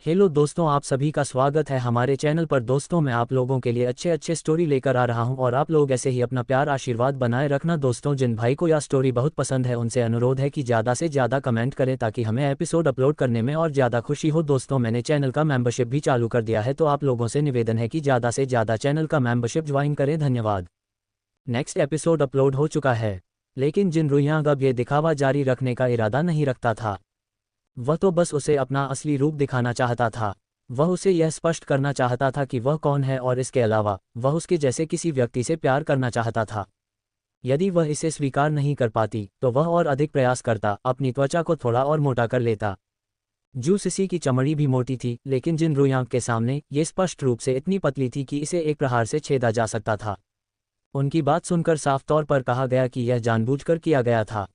Hello दोस्तों, आप सभी का स्वागत है हमारे चैनल पर। दोस्तों, मैं आप लोगों के लिए अच्छे अच्छे स्टोरी लेकर आ रहा हूं और आप लोग ऐसे ही अपना प्यार आशीर्वाद बनाए रखना। दोस्तों, जिन भाई को यह स्टोरी बहुत पसंद है उनसे अनुरोध है कि ज़्यादा से ज़्यादा कमेंट करें ताकि हमें एपिसोड अपलोड करने में और ज़्यादा खुशी हो। दोस्तों, मैंने चैनल का मेंबरशिप भी चालू कर दिया है, तो आप लोगों से निवेदन है कि ज़्यादा से ज़्यादा चैनल का मेंबरशिप ज्वाइन करें। धन्यवाद। नेक्स्ट एपिसोड अपलोड हो चुका है, लेकिन जिन रुयांग अब ये दिखावा जारी रखने का इरादा नहीं रखता था। वह तो बस उसे अपना असली रूप दिखाना चाहता था। वह उसे यह स्पष्ट करना चाहता था कि वह कौन है और इसके अलावा वह उसके जैसे किसी व्यक्ति से प्यार करना चाहता था। यदि वह इसे स्वीकार नहीं कर पाती तो वह और अधिक प्रयास करता, अपनी त्वचा को थोड़ा और मोटा कर लेता। जू सिसी की चमड़ी भी मोटी थी, लेकिन जिन रुयांग के सामने ये स्पष्ट रूप से इतनी पतली थी कि इसे एक प्रहार से छेदा जा सकता था। उनकी बात सुनकर साफ तौर पर कहा गया कि यह जानबूझकर किया गया था।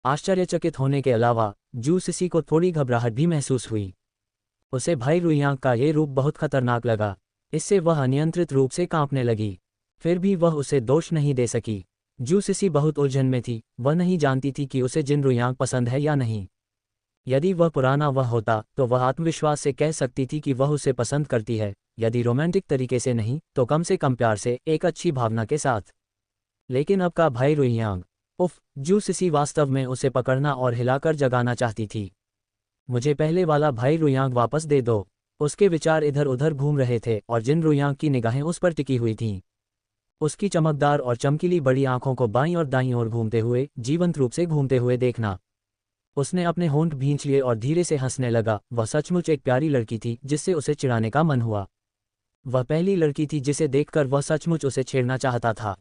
आश्चर्यचकित होने के अलावा जू सिसी को थोड़ी घबराहट भी महसूस हुई। उसे भाई रुयांग का ये रूप बहुत खतरनाक लगा। इससे वह अनियंत्रित रूप से कांपने लगी। फिर भी वह उसे दोष नहीं दे सकी। जू सिसी बहुत उलझन में थी। वह नहीं जानती थी कि उसे जिन रुयांग पसंद है या नहीं। यदि वह पुराना वह होता तो वह आत्मविश्वास से कह सकती थी कि वह उसे पसंद करती है, यदि रोमांटिक तरीके से नहीं तो कम से कम प्यार से, एक अच्छी भावना के साथ। लेकिन अब का भाई रुयांग, उफ! जू सिसी वास्तव में उसे पकड़ना और हिलाकर जगाना चाहती थी। मुझे पहले वाला भाई रुयांग वापस दे दो। उसके विचार इधर उधर घूम रहे थे और जिन रुयांग की निगाहें उस पर टिकी हुई थीं। उसकी चमकदार और चमकीली बड़ी आंखों को बाईं और दाईं ओर घूमते हुए, जीवंत रूप से घूमते हुए देखना। उसने अपने होंठ भींच लिए और धीरे से हंसने लगा। वह सचमुच एक प्यारी लड़की थी जिससे उसे चिढ़ाने का मन हुआ। वह पहली लड़की थी जिसे देखकर वह सचमुच उसे छेड़ना चाहता था।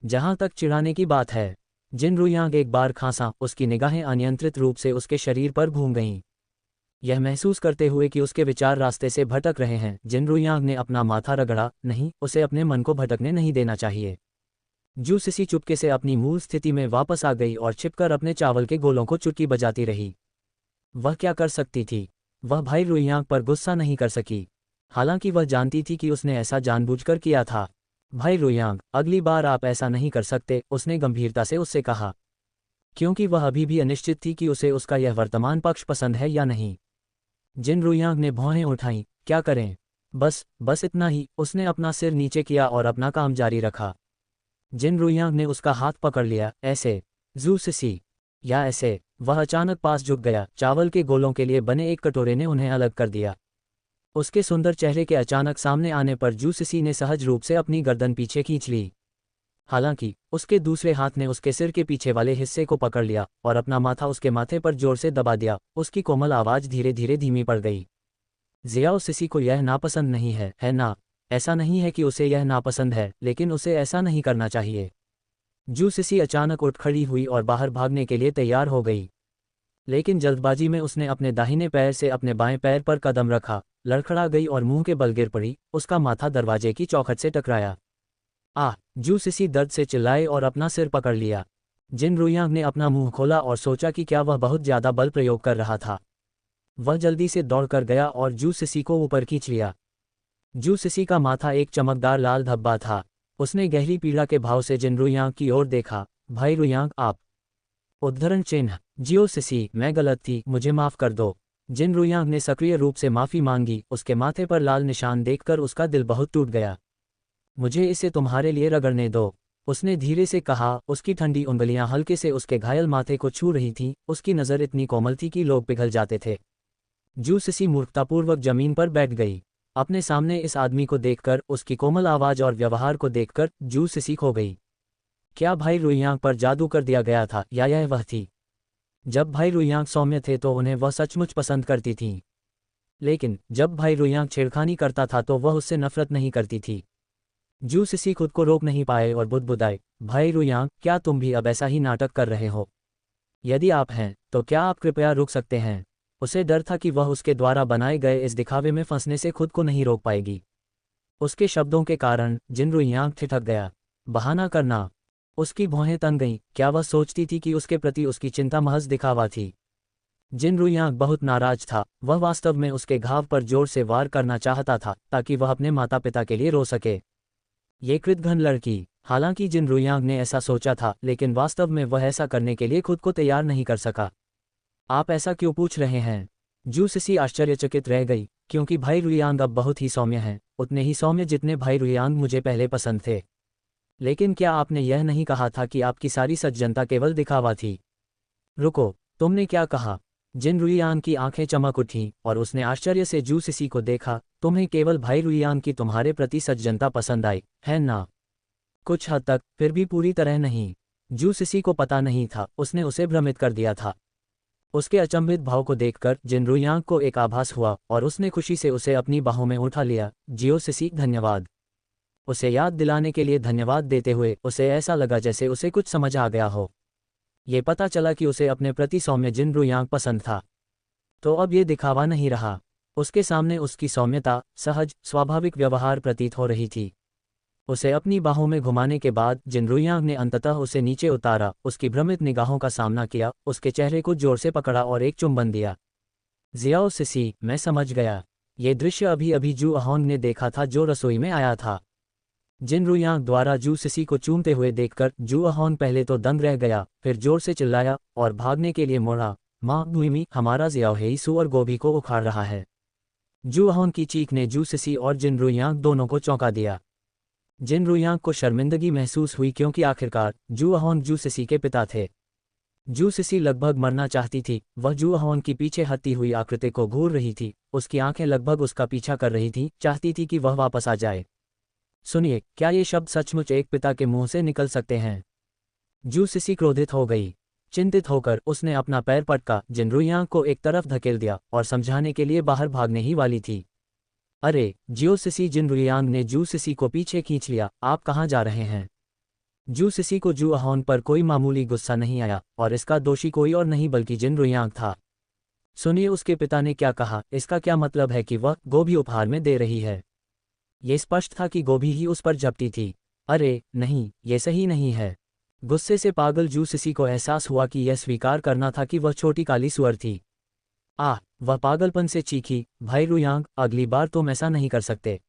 जहां तक चिढ़ाने की बात है, जिन रुयांग एक बार खांसा, उसकी निगाहें अनियंत्रित रूप से उसके शरीर पर घूम गईं। यह महसूस करते हुए कि उसके विचार रास्ते से भटक रहे हैं, जिन रुयांग ने अपना माथा रगड़ा। नहीं, उसे अपने मन को भटकने नहीं देना चाहिए। जू सिसी चुपके से अपनी मूल स्थिति में वापस आ गई और छिपकर अपने चावल के गोलों को चुटकी बजाती रही। वह क्या कर सकती थी? वह भाई रुयांग पर गुस्सा नहीं कर सकी, हालांकि वह जानती थी कि उसने ऐसा जानबूझकर किया था। भाई रुयांग, अगली बार आप ऐसा नहीं कर सकते, उसने गंभीरता से उससे कहा, क्योंकि वह अभी भी अनिश्चित थी कि उसे उसका यह वर्तमान पक्ष पसंद है या नहीं। जिन रुयांग ने भौहें उठाईं। क्या करें? बस इतना ही। उसने अपना सिर नीचे किया और अपना काम जारी रखा। जिन रुयांग ने उसका हाथ पकड़ लिया। ऐसे? जू सिसी, या ऐसे? वह अचानक पास झुक गया। चावल के गोलों के लिए बने एक कटोरे ने उन्हें अलग कर दिया। उसके सुंदर चेहरे के अचानक सामने आने पर जू सिसी ने सहज रूप से अपनी गर्दन पीछे खींच ली। हालांकि उसके दूसरे हाथ ने उसके सिर के पीछे वाले हिस्से को पकड़ लिया और अपना माथा उसके माथे पर जोर से दबा दिया। उसकी कोमल आवाज धीरे धीरे धीमी पड़ गई। जियाओ सिसी को यह नापसंद नहीं है ना? ऐसा नहीं है कि उसे यह नापसंद है, लेकिन उसे ऐसा नहीं करना चाहिए। जू सिसी अचानक उठ खड़ी हुई और बाहर भागने के लिए तैयार हो गई, लेकिन जल्दबाजी में उसने अपने दाहिने पैर से अपने बाएं पैर पर कदम रखा, लड़खड़ा गई और मुंह के बल गिर पड़ी। उसका माथा दरवाजे की चौखट से टकराया। आह! जू सिसी दर्द से चिल्लाए और अपना सिर पकड़ लिया। जिन रुयांग ने अपना मुंह खोला और सोचा कि क्या वह बहुत ज्यादा बल प्रयोग कर रहा था। वह जल्दी से दौड़कर गया और जू सिसी को ऊपर खींच लिया। जू सिसी का माथा एक चमकदार लाल धब्बा था। उसने गहरी पीड़ा के भाव से जिन रुयांग की ओर देखा। भाई रुयांग, आप? उद्धरण चिन्ह। जियो सिसी, मैं गलत थी, मुझे माफ कर दो। जिन रुयांग ने सक्रिय रूप से माफी मांगी। उसके माथे पर लाल निशान देखकर उसका दिल बहुत टूट गया। मुझे इसे तुम्हारे लिए रगड़ने दो, उसने धीरे से कहा। उसकी ठंडी उंगलियां हल्के से उसके घायल माथे को छू रही थीं। उसकी नज़र इतनी कोमल थी कि लोग पिघल जाते थे। जू सिसी मूर्खतापूर्वक जमीन पर बैठ गई। अपने सामने इस आदमी को देखकर, उसकी कोमल आवाज और व्यवहार को देखकर जू सिसी खो गई। क्या भाई रुयांग पर जादू कर दिया गया था, या यह वह थी? जब भाई रुयांग सौम्य थे तो उन्हें वह सचमुच पसंद करती थीं, लेकिन जब भाई रुयांग छेड़खानी करता था तो वह उससे नफरत नहीं करती थी। जू सिसी खुद को रोक नहीं पाए और बुदबुदाए, भाई रुयांग, क्या तुम भी अब ऐसा ही नाटक कर रहे हो? यदि आप हैं तो क्या आप कृपया रुक सकते हैं? उसे डर था कि वह उसके द्वारा बनाए गए इस दिखावे में फंसने से खुद को नहीं रोक पाएगी। उसके शब्दों के कारण जिन रुयांग ठिठक गया। बहाना करना? उसकी भौहें तन गईं। क्या वह सोचती थी कि उसके प्रति उसकी चिंता महज दिखावा थी? जिन रुयांग बहुत नाराज था। वह वास्तव में उसके घाव पर जोर से वार करना चाहता था ताकि वह अपने माता पिता के लिए रो सके। ये कृतघ्न लड़की। हालांकि जिन रुयांग ने ऐसा सोचा था, लेकिन वास्तव में वह ऐसा करने के लिए खुद को तैयार नहीं कर सका। आप ऐसा क्यों पूछ रहे हैं? जू सिसी आश्चर्यचकित रह गई, क्योंकि भाई रुयांग अब बहुत ही सौम्य हैं, उतने ही सौम्य जितने भाई रुयांग मुझे पहले पसंद थे। लेकिन क्या आपने यह नहीं कहा था कि आपकी सारी सज्जनता केवल दिखावा थी? रुको, तुमने क्या कहा? जिन रुयांग की आंखें चमक उठीं और उसने आश्चर्य से जू सिसी को देखा। तुम्हें केवल भाई रुयांग की तुम्हारे प्रति सज्जनता पसंद आई, है ना? कुछ हद तक, फिर भी पूरी तरह नहीं। जू सिसी को पता नहीं था, उसने उसे भ्रमित कर दिया था। उसके अचंभित भाव को देखकर जिन रुयांग को एक आभास हुआ और उसने खुशी से उसे अपनी बाहों में उठा लिया। जियो सिसी, धन्यवाद। उसे याद दिलाने के लिए धन्यवाद देते हुए उसे ऐसा लगा जैसे उसे कुछ समझ आ गया हो। ये पता चला कि उसे अपने प्रति सौम्य जिन रुयांग पसंद था। तो अब ये दिखावा नहीं रहा। उसके सामने उसकी सौम्यता, सहज, स्वाभाविक व्यवहार प्रतीत हो रही थी। उसे अपनी बाहों में घुमाने के बाद जिन रुयांग ने अंततः उसे नीचे उतारा, उसकी भ्रमित निगाहों का सामना किया, उसके चेहरे को जोर से पकड़ा और एक चुंबन दिया। जियाओ सिसी, मैं समझ गया। ये दृश्य अभी अभी जू अहोंग ने देखा था जो रसोई में आया था। जिन रुयांग द्वारा जू सिसी को चूमते हुए देखकर जू अहोंग पहले तो दंग रह गया, फिर जोर से चिल्लाया और भागने के लिए मुड़ा। माँ गुइमी, हमारा जियाओ हेई सुअर गोभी को उखाड़ रहा है। जू अहोंग की चीख ने जू सिसी और जिन रुयांग दोनों को चौंका दिया। जिन रुयांग को शर्मिंदगी महसूस हुई क्योंकि आखिरकार जू अहोंग जू सिसी के पिता थे। जू सिसी लगभग मरना चाहती थी, वह जू अहोंग की पीछे हटती हुई आकृति को घूर रही थी, उसकी आंखें लगभग उसका पीछा कर रही थीं, चाहती थी कि वह वापस आ जाए। सुनिए, क्या ये शब्द सचमुच एक पिता के मुंह से निकल सकते हैं? जू सिसी क्रोधित हो गई। चिंतित होकर उसने अपना पैर पटका, जिन रुयांग को एक तरफ धकेल दिया और समझाने के लिए बाहर भागने ही वाली थी। अरे जियो सिसी, जिन रुयांग ने जू सिसी को पीछे खींच लिया, आप कहाँ जा रहे हैं? जू सिसी को जू अहोंग पर कोई मामूली गुस्सा नहीं आया, और इसका दोषी कोई और नहीं बल्कि जिन रुयांग था। सुनिए, उसके पिता ने क्या कहा, इसका क्या मतलब है कि वह गोभी उपहार में दे रही है? ये स्पष्ट था कि गोभी ही उस पर झपटी थी। अरे नहीं, ये सही नहीं है। गुस्से से पागल जू सिसी को एहसास हुआ कि यह स्वीकार करना था कि वह छोटी काली सुअर थी। वह पागलपन से चीखी, भाई रुयांग, अगली बार तुम ऐसा नहीं कर सकते।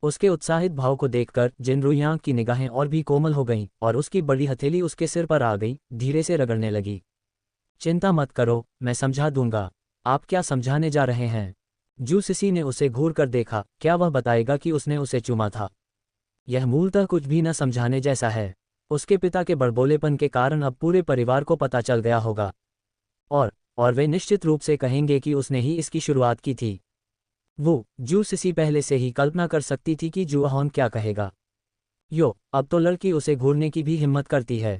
उसके उत्साहित भाव को देखकर जिन रुयांग की निगाहें और भी कोमल हो गईं और उसकी बड़ी हथेली उसके सिर पर आ गई, धीरे से रगड़ने लगी। चिंता मत करो, मैं समझा दूंगा। आप क्या समझाने जा रहे हैं? जू सिसी ने उसे घूर कर देखा, क्या वह बताएगा कि उसने उसे चूमा था? यह मूलतः कुछ भी न समझाने जैसा है। उसके पिता के बड़बोलेपन के कारण अब पूरे परिवार को पता चल गया होगा, और वे निश्चित रूप से कहेंगे कि उसने ही इसकी शुरुआत की थी। जू सिसी पहले से ही कल्पना कर सकती थी कि जू अहोंग क्या कहेगा। अब तो लड़की उसे घूरने की भी हिम्मत करती है।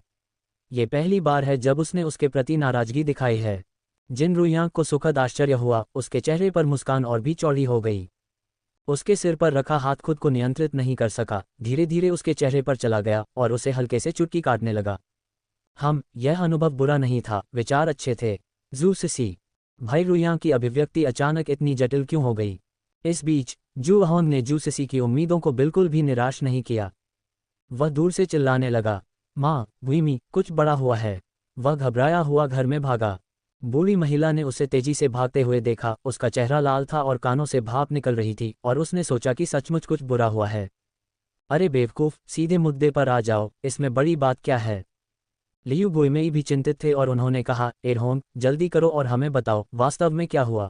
ये पहली बार है जब उसने उसके प्रति नाराजगी दिखाई है। जिन रुयांग को सुखद आश्चर्य हुआ, उसके चेहरे पर मुस्कान और भी चौड़ी हो गई। उसके सिर पर रखा हाथ खुद को नियंत्रित नहीं कर सका, धीरे धीरे उसके चेहरे पर चला गया और उसे हल्के से चुटकी काटने लगा। यह अनुभव बुरा नहीं था, विचार अच्छे थे। जू सिसी, भाई रुयांग की अभिव्यक्ति अचानक इतनी जटिल क्यों हो गई? इस बीच जू अहोंग ने जू सिसी की उम्मीदों को बिल्कुल भी निराश नहीं किया। वह दूर से चिल्लाने लगा, माँ गुइमी, कुछ बड़ा हुआ है। वह घबराया हुआ घर में भागा। बूढ़ी महिला ने उसे तेजी से भागते हुए देखा, उसका चेहरा लाल था और कानों से भाप निकल रही थी, और उसने सोचा कि सचमुच कुछ बुरा हुआ है। अरे बेवकूफ़, सीधे मुद्दे पर आ जाओ, इसमें बड़ी बात क्या है? लियू गुइमेई भी चिंतित थे और उन्होंने कहा, एरहोंग, जल्दी करो और हमें बताओ, वास्तव में क्या हुआ?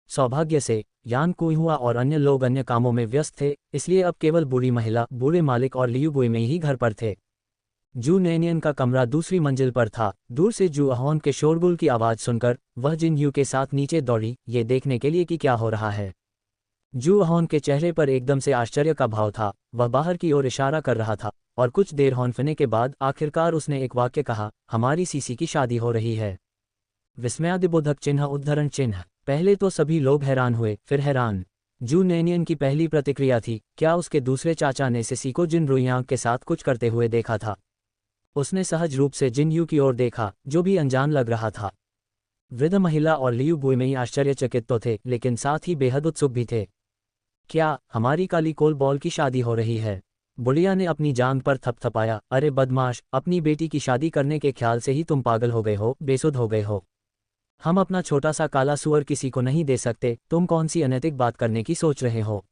सौभाग्य से यान कुई हुआ और अन्य लोग अन्य कामों में व्यस्त थे, इसलिए अब केवल बूढ़ी महिला, बूढ़े मालिक और लियू गुइमेई ही घर पर थे। जू नैनियन का कमरा दूसरी मंजिल पर था। दूर से जू अहोंग के शोरगुल की आवाज़ सुनकर वह जिन यू के साथ नीचे दौड़ी, ये देखने के लिए कि क्या हो रहा है। जू अहोंग के चेहरे पर एकदम से आश्चर्य का भाव था। वह बाहर की ओर इशारा कर रहा था और कुछ देर हौंफने के बाद आखिरकार उसने एक वाक्य कहा, हमारी सीसी की शादी हो रही है। विस्मयादिबोधक चिन्ह, उद्धरण चिन्ह। पहले तो सभी लोग हैरान हुए, फिर हैरान। जू नैनियन की पहली प्रतिक्रिया थी, क्या उसके दूसरे चाचा ने सिसी को जिन रुयांग के साथ कुछ करते हुए देखा था? उसने सहज रूप से जिन यू की ओर देखा, जो भी अनजान लग रहा था। वृद्ध महिला और लियू गुइमेई आश्चर्यचकित तो थे, लेकिन साथ ही बेहद उत्सुक भी थे। क्या हमारी काली कोल बॉल की शादी हो रही है? बुढ़िया ने अपनी जांघ पर थपथपाया। अरे बदमाश, अपनी बेटी की शादी करने के ख्याल से ही तुम पागल हो गए हो, बेसुध हो गए हो। हम अपना छोटा सा काला सुअर किसी को नहीं दे सकते। तुम कौन सी अनैतिक बात करने की सोच रहे हो?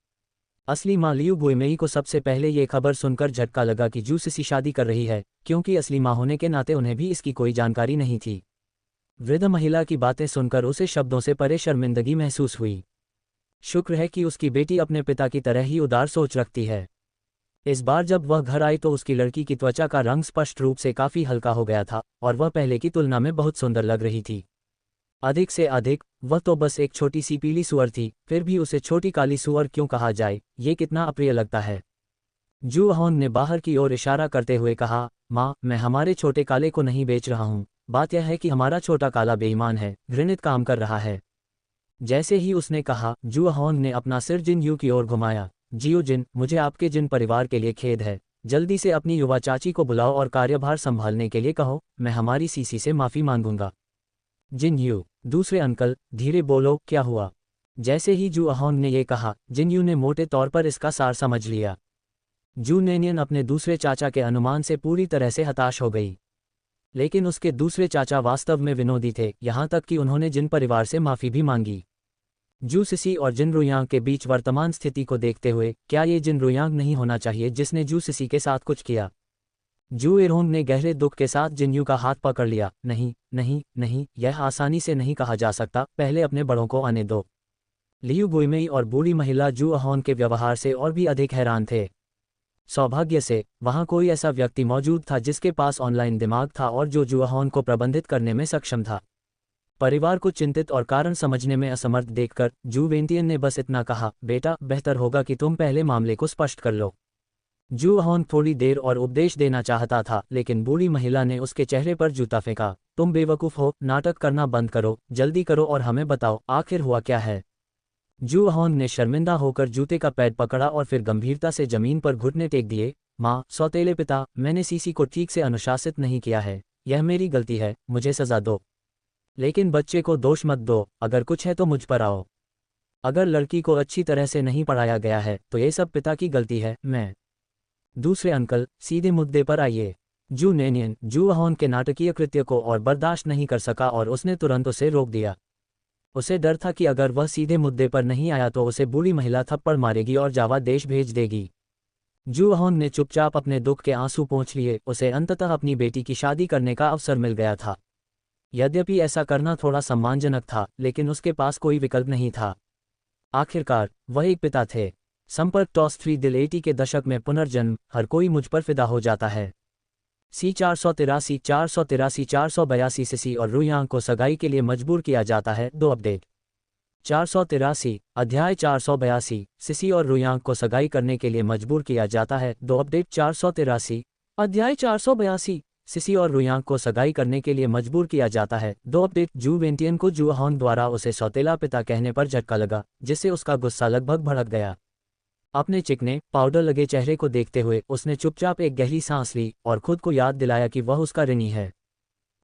असली माँ लियू गुइमेई को सबसे पहले ये खबर सुनकर झटका लगा कि जू सिसी शादी कर रही है, क्योंकि असली माँ होने के नाते उन्हें भी इसकी कोई जानकारी नहीं थी। वृद्ध महिला की बातें सुनकर उसे शब्दों से परे शर्मिंदगी महसूस हुई। शुक्र है कि उसकी बेटी अपने पिता की तरह ही उदार सोच रखती है। इस बार जब वह घर आई तो उसकी लड़की की त्वचा का रंग स्पष्ट रूप से काफी हल्का हो गया था और वह पहले की तुलना में बहुत सुंदर लग रही थी। अधिक से अधिक, वह तो बस एक छोटी सी पीली सूअर थी, फिर भी उसे छोटी काली सूअर क्यों कहा जाए, ये कितना अप्रिय लगता है। जू अहोन ने बाहर की ओर इशारा करते हुए कहा, माँ, मैं हमारे छोटे काले को नहीं बेच रहा हूँ। बात यह है कि हमारा छोटा काला बेईमान है, घृणित काम कर रहा है। जैसे ही उसने कहा, जू अहोन ने अपना सिर जिन यू की ओर घुमाया। जियो जिन, मुझे आपके जिन परिवार के लिए खेद है। जल्दी से अपनी युवा चाची को बुलाओ और कार्यभार संभालने के लिए कहो। मैं हमारी सीसी से माफी मांगूंगा। जिन यू, दूसरे अंकल, धीरे बोलो, क्या हुआ। जैसे ही जू अहोन ने ये कहा, जिन यू ने मोटे तौर पर इसका सार समझ लिया। जू नेनियन अपने दूसरे चाचा के अनुमान से पूरी तरह से हताश हो गई। लेकिन उसके दूसरे चाचा वास्तव में विनोदी थे, यहाँ तक कि उन्होंने जिन परिवार से माफी भी मांगी। जू सिसी और जिन रुयांग के बीच वर्तमान स्थिति को देखते हुए, क्या ये जिन रुयांग नहीं होना चाहिए जिसने जू सिसी के साथ कुछ किया। जू इरोंग ने गहरे दुख के साथ जिन्यू का हाथ पकड़ लिया। नहीं नहीं नहीं, यह आसानी से नहीं कहा जा सकता, पहले अपने बड़ों को आने दो। लियू गुइमेई और बूढ़ी महिला जू अहोन के व्यवहार से और भी अधिक हैरान थे। सौभाग्य से वहां कोई ऐसा व्यक्ति मौजूद था जिसके पास ऑनलाइन दिमाग था और जो जू अहोन को प्रबंधित करने में सक्षम था। परिवार को चिंतित और कारण समझने में असमर्थ देखकर जू वेंटियन ने बस इतना कहा, बेटा, बेहतर होगा कि तुम पहले मामले को स्पष्ट कर लो। जू अहोन थोड़ी देर और उपदेश देना चाहता था, लेकिन बूढ़ी महिला ने उसके चेहरे पर जूता फेंका। तुम बेवकूफ़ हो, नाटक करना बंद करो, जल्दी करो और हमें बताओ, आखिर हुआ क्या है। जू अहोन ने शर्मिंदा होकर जूते का पैड पकड़ा और फिर गंभीरता से जमीन पर घुटने टेक दिए। माँ, सौतेले पिता, मैंने सीसी को ठीक से अनुशासित नहीं किया है, यह मेरी गलती है, मुझे सजा दो। लेकिन बच्चे को दोष मत दो, अगर कुछ है तो मुझ पर आओ। अगर लड़की को अच्छी तरह से नहीं पढ़ाया गया है तो ये सब पिता की गलती है। मैं दूसरे अंकल, सीधे मुद्दे पर आइए। जू नेनियन जू अहोन के नाटकीय कृत्य को और बर्दाश्त नहीं कर सका और उसने तुरंत उसे रोक दिया। उसे डर था कि अगर वह सीधे मुद्दे पर नहीं आया तो उसे बूढ़ी महिला थप्पड़ मारेगी और जावा देश भेज देगी। जू अहोन ने चुपचाप अपने दुख के आंसू पोंछ लिए। उसे अंततः अपनी बेटी की शादी करने का अवसर मिल गया था। यद्यपि ऐसा करना थोड़ा सम्मानजनक था, लेकिन उसके पास कोई विकल्प नहीं था। आखिरकार वह एक पिता थे। संपर्क टॉस 3 दिल 80 के दशक में पुनर्जन्म, हर कोई मुझ पर फिदा हो जाता है। सी 483 483 482 सिसी और रुयांग को सगाई के लिए मजबूर किया जाता है। 2 अपडेट। 483 अध्याय 482 सिसी और रुयांग को सगाई करने के लिए मजबूर किया जाता है। 2 अपडेट। 483 अध्याय 482 सिसी और रुयांग को सगाई करने के लिए मजबूर किया जाता है। 2 अपडेट। जू वेंटियन को जू अहोन द्वारा उसे सौतेला पिता कहने पर झटका लगा, जिससे उसका गुस्सा लगभग भड़क गया। अपने चिकने, पाउडर लगे चेहरे को देखते हुए उसने चुपचाप एक गहरी सांस ली और खुद को याद दिलाया कि वह उसका ऋणी है।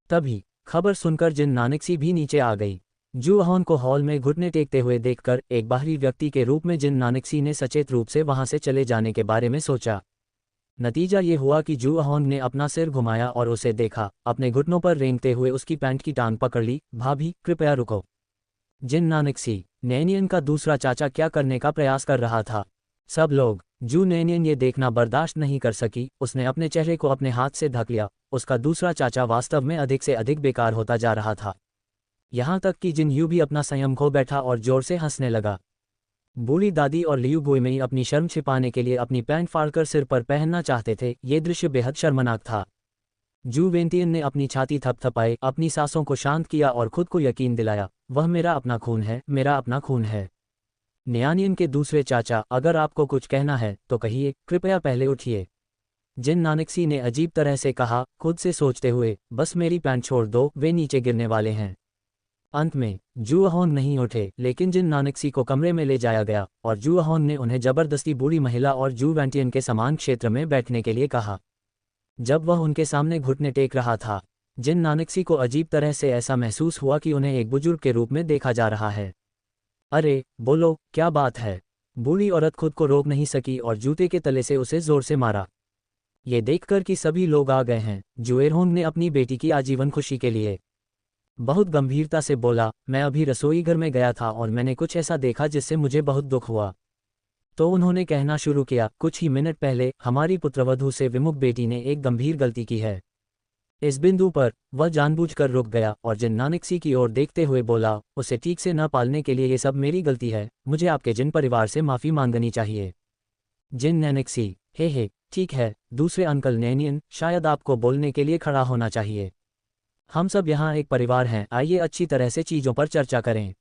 तभी खबर सुनकर जिन नानकसी भी नीचे आ गई। जू अहोन को हॉल में घुटने टेकते हुए देखकर एक बाहरी व्यक्ति के रूप में जिन नानकसी ने सचेत रूप से वहां से चले जाने के बारे में सोचा। नतीजा ये हुआ कि जू अहोन ने अपना सिर घुमाया और उसे देखा, अपने घुटनों पर रेंगते हुए उसकी पैंट की टांग पकड़ ली। भाभी, कृपया रुको। जिन नानकसी, नैनियन का दूसरा चाचा, क्या करने का प्रयास कर रहा था। सब लोग। जू नैनियन ये देखना बर्दाश्त नहीं कर सकी। उसने अपने चेहरे को अपने हाथ से ढक लिया। उसका दूसरा चाचा वास्तव में अधिक से अधिक बेकार होता जा रहा था। यहाँ तक कि जिन यू भी अपना संयम खो बैठा और जोर से हंसने लगा। बूढ़ी दादी और लियू गुइमेई अपनी शर्म छिपाने के लिए अपनी पैंट फाड़कर सिर पर पहनना चाहते थे। ये दृश्य बेहद शर्मनाक था। जू वेंटियन ने अपनी छाती थपथपाई, अपनी सांसों को शांत किया और खुद को यकीन दिलाया, वह मेरा अपना खून है, मेरा अपना खून है। न्यानियन के दूसरे चाचा, अगर आपको कुछ कहना है तो कहिए, कृपया पहले उठिए। जिन नानकसी ने अजीब तरह से कहा, खुद से सोचते हुए, बस मेरी पैंट छोड़ दो, वे नीचे गिरने वाले हैं। अंत में जू अहोन नहीं उठे, लेकिन जिन नानकसी को कमरे में ले जाया गया और जू अहोन ने उन्हें जबरदस्ती बूढ़ी महिला और जू वेंटियन के समान क्षेत्र में बैठने के लिए कहा। जब वह उनके सामने घुटने टेक रहा था, जिन नानकसी को अजीब तरह से ऐसा महसूस हुआ कि उन्हें एक बुजुर्ग के रूप में देखा जा रहा है। अरे बोलो, क्या बात है। बूढ़ी औरत खुद को रोक नहीं सकी और जूते के तले से उसे जोर से मारा। ये देखकर कि सभी लोग आ गए हैं, जुएरहोंग ने अपनी बेटी की आजीवन खुशी के लिए बहुत गंभीरता से बोला, मैं अभी रसोई घर में गया था और मैंने कुछ ऐसा देखा जिससे मुझे बहुत दुख हुआ। तो उन्होंने कहना शुरू किया, कुछ ही मिनट पहले हमारी पुत्रवधू से विमुख बेटी ने एक गंभीर गलती की है। इस बिंदु पर वह जानबूझकर रुक गया और जिन नानकसी की ओर देखते हुए बोला, उसे ठीक से न पालने के लिए ये सब मेरी गलती है, मुझे आपके जिन परिवार से माफ़ी मांगनी चाहिए। जिन नानकसी, हे ठीक है, दूसरे अंकल नैनियन, शायद आपको बोलने के लिए खड़ा होना चाहिए। हम सब यहाँ एक परिवार हैं, आइए अच्छी तरह से चीज़ों पर चर्चा करें।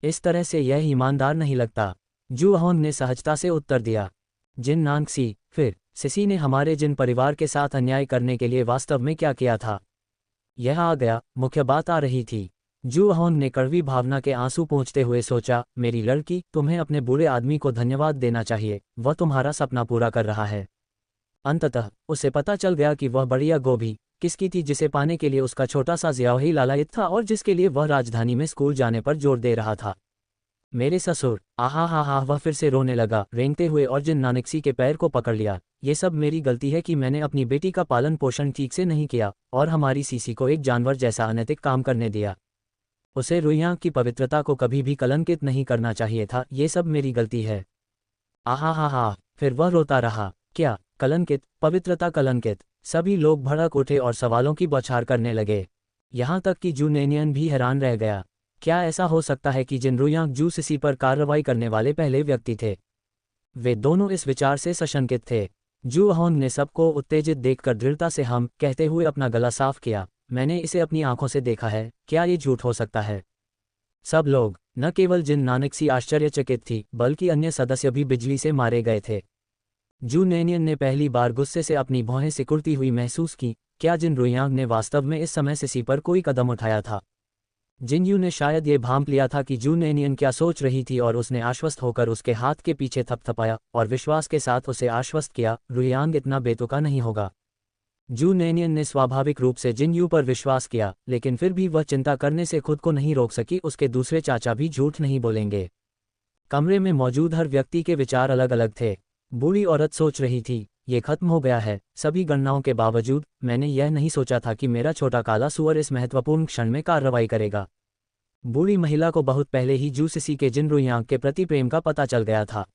इस तरह से यह ईमानदार नहीं लगता, जू होंग ने सहजता से उत्तर दिया। जिन नानकसी, फिर सिसी ने हमारे जिन परिवार के साथ अन्याय करने के लिए वास्तव में क्या किया था? यह आ गया, मुख्य बात आ रही थी। जू होंग ने कड़वी भावना के आंसू पोंछते हुए सोचा, मेरी लड़की, तुम्हें अपने बूढ़े आदमी को धन्यवाद देना चाहिए, वह तुम्हारा सपना पूरा कर रहा है। अंततः उसे पता चल गया कि वह बढ़िया गोभी किसकी थी, जिसे पाने के लिए उसका छोटा सा ज़ियाओही लालायित था और जिसके लिए वह राजधानी में स्कूल जाने पर जोर दे रहा था। मेरे ससुर, आहा हा हा, वह फिर से रोने लगा, रेंगते हुए, और जिन नानकसी के पैर को पकड़ लिया। ये सब मेरी गलती है कि मैंने अपनी बेटी का पालन पोषण ठीक से नहीं किया और हमारी सीसी को एक जानवर जैसा अनैतिक काम करने दिया। उसे रुइयांग की पवित्रता को कभी भी कलंकित नहीं करना चाहिए था, ये सब मेरी गलती है। आहा हा हा, फिर वह रोता रहा। क्या कलंकित, पवित्रता कलंकित? सभी लोग भड़क उठे और सवालों की बौछार करने लगे। यहाँ तक कि जू नैनियन भी हैरान रह गया। क्या ऐसा हो सकता है कि जिन रुइयांग जू सिसी पर कार्रवाई करने वाले पहले व्यक्ति थे? वे दोनों इस विचार से सशंकित थे। जू होंग ने सबको उत्तेजित देखकर दृढ़ता से हम कहते हुए अपना गला साफ किया, मैंने इसे अपनी आंखों से देखा है, क्या ये झूठ हो सकता है? सब लोग, न केवल जिन नानकसी आश्चर्यचकित थी, बल्कि अन्य सदस्य भी बिजली से मारे गए थे। जू नैनियन ने पहली बार गुस्से से अपनी भौहें सिकुड़ती हुई महसूस की। क्या जिन रुइयांग ने वास्तव में इस समय सिसी पर कोई कदम उठाया था? जिन यू ने शायद ये भांप लिया था कि जू नैनियन क्या सोच रही थी और उसने आश्वस्त होकर उसके हाथ के पीछे थपथपाया और विश्वास के साथ उसे आश्वस्त किया, रुइयांग इतना बेतुका नहीं होगा। जू नैनियन ने स्वाभाविक रूप से जिन यू पर विश्वास किया, लेकिन फिर भी वह चिंता करने से खुद को नहीं रोक सकी, उसके दूसरे चाचा भी झूठ नहीं बोलेंगे। कमरे में मौजूद हर व्यक्ति के विचार अलग अलग थे। बूढ़ी औरत सोच रही थी, ये खत्म हो गया है, सभी गणनाओं के बावजूद मैंने यह नहीं सोचा था कि मेरा छोटा काला सुअर इस महत्वपूर्ण क्षण में कार्रवाई करेगा। बूढ़ी महिला को बहुत पहले ही जू सिसी के जिन रुइयांग के प्रति प्रेम का पता चल गया था।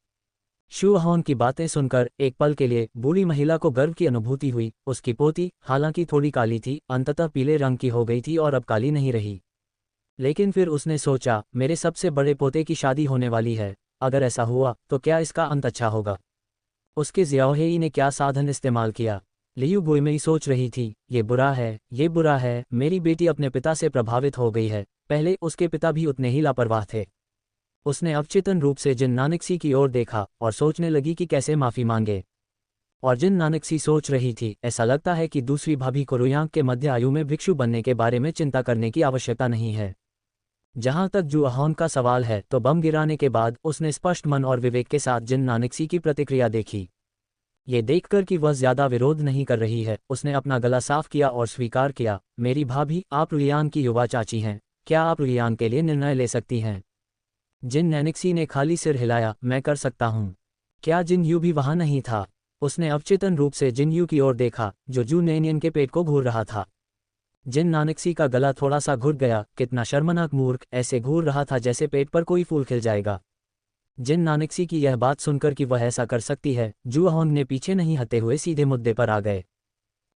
शू होंग की बातें सुनकर एक पल के लिए बूढ़ी महिला को गर्व की अनुभूति हुई। उसकी पोती, हालांकि थोड़ी काली थी, अंततः पीले रंग की हो गई थी और अब काली नहीं रही। लेकिन फिर उसने सोचा, मेरे सबसे बड़े पोते की शादी होने वाली है, अगर ऐसा हुआ तो क्या इसका अंत अच्छा होगा? उसके ज़ियाओहेई ने क्या साधन इस्तेमाल किया? लियू गुइमेई सोच रही थी, ये बुरा है, ये बुरा है, मेरी बेटी अपने पिता से प्रभावित हो गई है। पहले उसके पिता भी उतने ही लापरवाह थे। उसने अवचेतन रूप से जिन नानकसी की ओर देखा और सोचने लगी कि कैसे माफ़ी मांगे। और जिन नानकसी सोच रही थी, ऐसा लगता है कि दूसरी भाभी को रुइयांग के मध्य आयु में भिक्षु बनने के बारे में चिंता करने की आवश्यकता नहीं है। जहाँ तक जू होंग का सवाल है, तो बम गिराने के बाद उसने स्पष्ट मन और विवेक के साथ जिन नानकसी की प्रतिक्रिया देखी। ये देखकर कि वह ज्यादा विरोध नहीं कर रही है, उसने अपना गला साफ किया और स्वीकार किया, मेरी भाभी, आप रुइयांग की युवा चाची हैं, क्या आप रुइयांग के लिए निर्णय ले सकती हैं? जिन नानकसी ने खाली सिर हिलाया, मैं कर सकता हूँ। क्या जिन यू भी वहाँ नहीं था? उसने अवचेतन रूप से जिन यू की ओर देखा, जो जू नैनियन के पेट को घूर रहा था। जिन नानकसी का गला थोड़ा सा घुट गया, कितना शर्मनाक मूर्ख, ऐसे घूर रहा था जैसे पेट पर कोई फूल खिल जाएगा। जिन नानकसी की यह बात सुनकर कि वह ऐसा कर सकती है, जू होंग ने पीछे नहीं हटे हुए सीधे मुद्दे पर आ गए।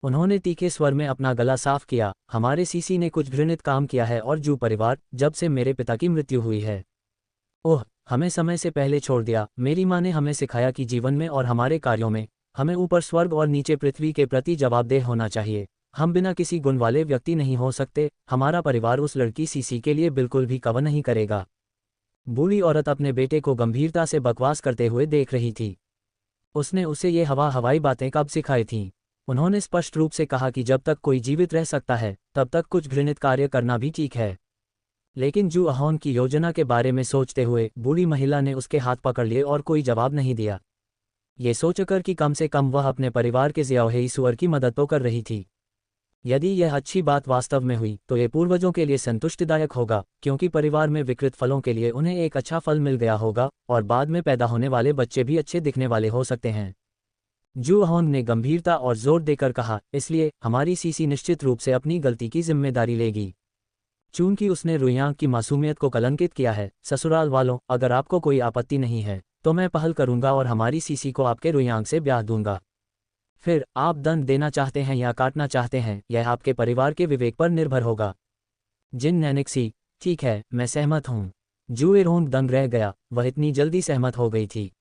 उन्होंने तीखे स्वर में अपना गला साफ किया, हमारे सीसी ने कुछ घृणित काम किया है और जू परिवार, जब से मेरे पिता की मृत्यु हुई है, ओह, हमें समय से पहले छोड़ दिया। मेरी माँ ने हमें सिखाया कि जीवन में और हमारे कार्यों में हमें ऊपर स्वर्ग और नीचे पृथ्वी के प्रति जवाबदेह होना चाहिए। हम बिना किसी गुण वाले व्यक्ति नहीं हो सकते। हमारा परिवार उस लड़की सीसी के लिए बिल्कुल भी कवर नहीं करेगा। बूढ़ी औरत अपने बेटे को गंभीरता से बकवास करते हुए देख रही थी। उसने उसे ये हवाई बातें कब सिखाई थीं? उन्होंने स्पष्ट रूप से कहा कि जब तक कोई जीवित रह सकता है, तब तक कुछ घृणित कार्य करना भी ठीक है। लेकिन जू होंग की योजना के बारे में सोचते हुए बूढ़ी महिला ने उसके हाथ पकड़ लिए और कोई जवाब नहीं दिया। ये सोचकर कि कम से कम वह अपने परिवार के ज़ियाओहेई सुअर की मदद तो कर रही थी। यदि यह अच्छी बात वास्तव में हुई तो ये पूर्वजों के लिए संतुष्टिदायक होगा, क्योंकि परिवार में विकृत फलों के लिए उन्हें एक अच्छा फल मिल गया होगा और बाद में पैदा होने वाले बच्चे भी अच्छे दिखने वाले हो सकते हैं। जू होंग ने गंभीरता और जोर देकर कहा, इसलिए हमारी सीसी निश्चित रूप से अपनी गलती की जिम्मेदारी लेगी। चूंकि उसने रुइयांग की मासूमियत को कलंकित किया है। ससुराल वालों, अगर आपको कोई आपत्ति नहीं है तो मैं पहल करूंगा और हमारी सीसी को आपके रुइयांग से ब्याह दूंगा। फिर आप दंड देना चाहते हैं या काटना चाहते हैं, यह आपके परिवार के विवेक पर निर्भर होगा। जिन नैनिक्सी, ठीक है, मैं सहमत हूँ। जू एरोंग दंग रह गया, वह इतनी जल्दी सहमत हो गई थी।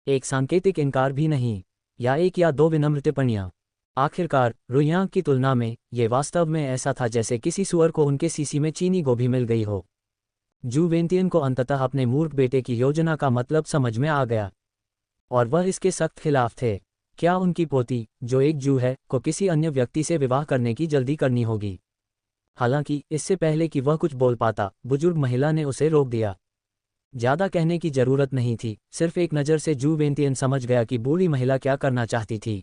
एक सांकेतिक इनकार भी नहीं, या एक या दो विनम्र टिप्पणियां। आखिरकार रुयांग की तुलना में ये वास्तव में ऐसा था जैसे किसी सुअर को उनके सीसी में चीनी गोभी मिल गई हो। जू वेंतियन को अंततः अपने मूर्ख बेटे की योजना का मतलब समझ में आ गया, और वह इसके सख्त खिलाफ थे। क्या उनकी पोती, जो एक जू है, को किसी अन्य व्यक्ति से विवाह करने की जल्दी करनी होगी? हालांकि इससे पहले कि वह कुछ बोल पाता, बुजुर्ग महिला ने उसे रोक दिया। ज्यादा कहने की जरूरत नहीं थी, सिर्फ एक नज़र से जू वेंतियन समझ गया कि बूढ़ी महिला क्या करना चाहती थी।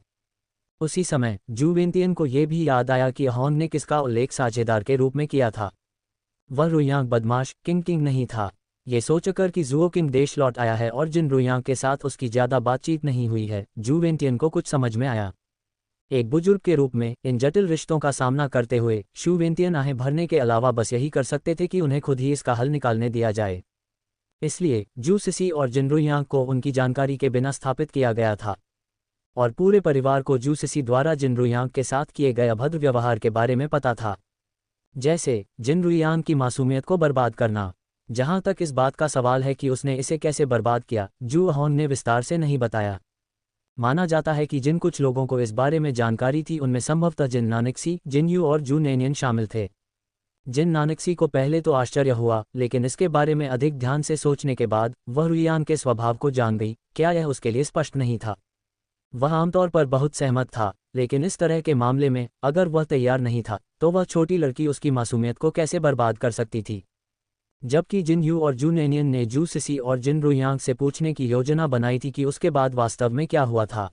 उसी समय जू वेंतियन को यह भी याद आया कि हॉन ने किसका उल्लेख साझेदार के रूप में किया था। वह रुयांग बदमाश किंग नहीं था। ये सोचकर कि जुओ किंग देश लौट आया है और जिन रुयांग के साथ उसकी ज्यादा बातचीत नहीं हुई है, जू वेंतियन को कुछ समझ में आया। एक बुजुर्ग के रूप में इन जटिल रिश्तों का सामना करते हुए शू वेंतियन आहें भरने के अलावा बस यही कर सकते थे कि उन्हें खुद ही इसका हल निकालने दिया जाए। इसलिए जू सिसी और जिन रुयांग को उनकी जानकारी के बिना स्थापित किया गया था, और पूरे परिवार को जू सिसी द्वारा जिन रुयांग के साथ किए गए अभद्र व्यवहार के बारे में पता था। जैसे जिन रुयांग की मासूमियत को बर्बाद करना। जहां तक इस बात का सवाल है कि उसने इसे कैसे बर्बाद किया, जू अहोन ने विस्तार से नहीं बताया। माना जाता है कि जिन कुछ लोगों को इस बारे में जानकारी थी उनमें संभवतः जिन नानक्सी, जिन यू और जू नैनियन शामिल थे। जिन नानक्सी को पहले तो आश्चर्य हुआ, लेकिन इसके बारे में अधिक ध्यान से सोचने के बाद वह रुयांग के स्वभाव को जान गई। क्या यह उसके लिए स्पष्ट नहीं था? वह आमतौर पर बहुत सहमत था, लेकिन इस तरह के मामले में अगर वह तैयार नहीं था, तो वह छोटी लड़की उसकी मासूमियत को कैसे बर्बाद कर सकती थी? जबकि जिन यू और जू नैनियन ने जू सिसी और जिन रुयांग से पूछने की योजना बनाई थी कि उसके बाद वास्तव में क्या हुआ था।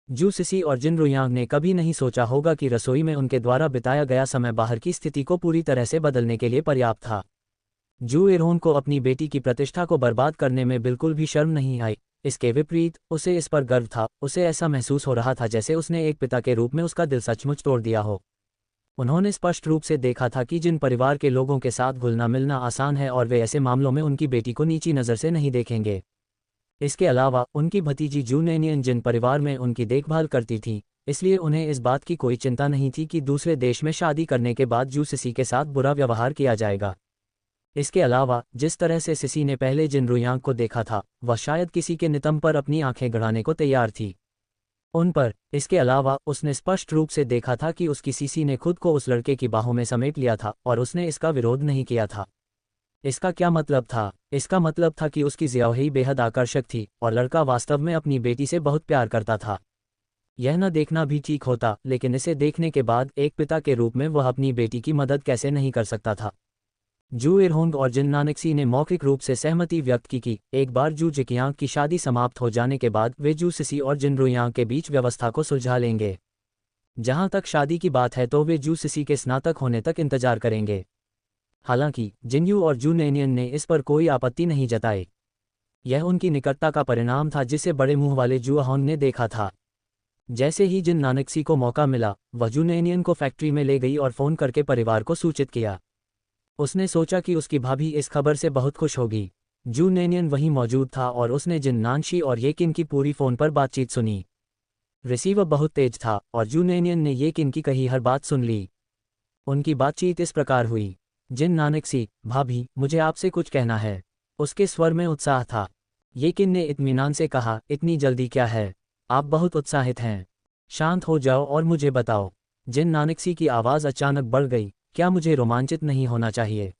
जू सिसी और जिन रुयांग ने कभी नहीं सोचा होगा कि रसोई में उनके द्वारा बिताया गया समय बाहर की स्थिति को पूरी तरह से बदलने के लिए पर्याप्त था। जू एरोन को अपनी बेटी की प्रतिष्ठा को बर्बाद करने में बिल्कुल भी शर्म नहीं आई। इसके विपरीत उसे इस पर गर्व था। उसे ऐसा महसूस हो रहा था जैसे उसने एक पिता के रूप में उसका दिल सचमुच तोड़ दिया हो। उन्होंने स्पष्ट रूप से देखा था कि जिन परिवार के लोगों के साथ घुलना मिलना आसान है और वे ऐसे मामलों में उनकी बेटी को नीची नज़र से नहीं देखेंगे। इसके अलावा उनकी भतीजी जू नैनियन जिन परिवार में उनकी देखभाल करती थी, इसलिए उन्हें इस बात की कोई चिंता नहीं थी कि दूसरे देश में शादी करने के बाद जू सिसी के साथ बुरा व्यवहार किया जाएगा। इसके अलावा जिस तरह से सिसी ने पहले जिन रुयांग को देखा था, वह शायद किसी के नितंब पर अपनी आंखें गड़ाने को तैयार थी। उन पर, इसके अलावा उसने स्पष्ट रूप से देखा था कि उसकी सीसी ने खुद को उस लड़के की बाहों में समेट लिया था और उसने इसका विरोध नहीं किया था। इसका क्या मतलब था? इसका मतलब था कि उसकी ज़ियाही बेहद आकर्षक थी और लड़का वास्तव में अपनी बेटी से बहुत प्यार करता था। यह न देखना भी ठीक होता, लेकिन इसे देखने के बाद एक पिता के रूप में वह अपनी बेटी की मदद कैसे नहीं कर सकता था। जू इरहोंग और जिन नानक्सी ने मौखिक रूप से सहमति व्यक्त की कि एक बार जू जिकियांग की शादी समाप्त हो जाने के बाद वे जू सिसी और जिन रुयांग के बीच व्यवस्था को सुलझा लेंगे। जहां तक शादी की बात है तो वे जू सिसी के स्नातक होने तक इंतजार करेंगे। हालांकि जिनयू और जू नैनियन ने इस पर कोई आपत्ति नहीं जताई। यह उनकी निकटता का परिणाम था जिसे बड़े मुंह वाले जू अहोन ने देखा था। जैसे ही जिन नानक्सी को मौका मिला, वह जू नैनियन को फैक्ट्री में ले गई और फ़ोन करके परिवार को सूचित किया। उसने सोचा कि उसकी भाभी इस खबर से बहुत खुश होगी। जू नैनियन वहीं मौजूद था और उसने जिन नानशी और येकिन की पूरी फ़ोन पर बातचीत सुनी। रिसीवर बहुत तेज था और जू नैनियन ने येकिन की कही हर बात सुन ली। उनकी बातचीत इस प्रकार हुई। जिन नानक्सी, भाभी, मुझे आपसे कुछ कहना है। उसके स्वर में उत्साह था। येकिन ने इत्मीनान से कहा, इतनी जल्दी क्या है? आप बहुत उत्साहित हैं। शांत हो जाओ और मुझे बताओ। जिन नानक्सी की आवाज़ अचानक बढ़ गई, क्या मुझे रोमांचित नहीं होना चाहिए?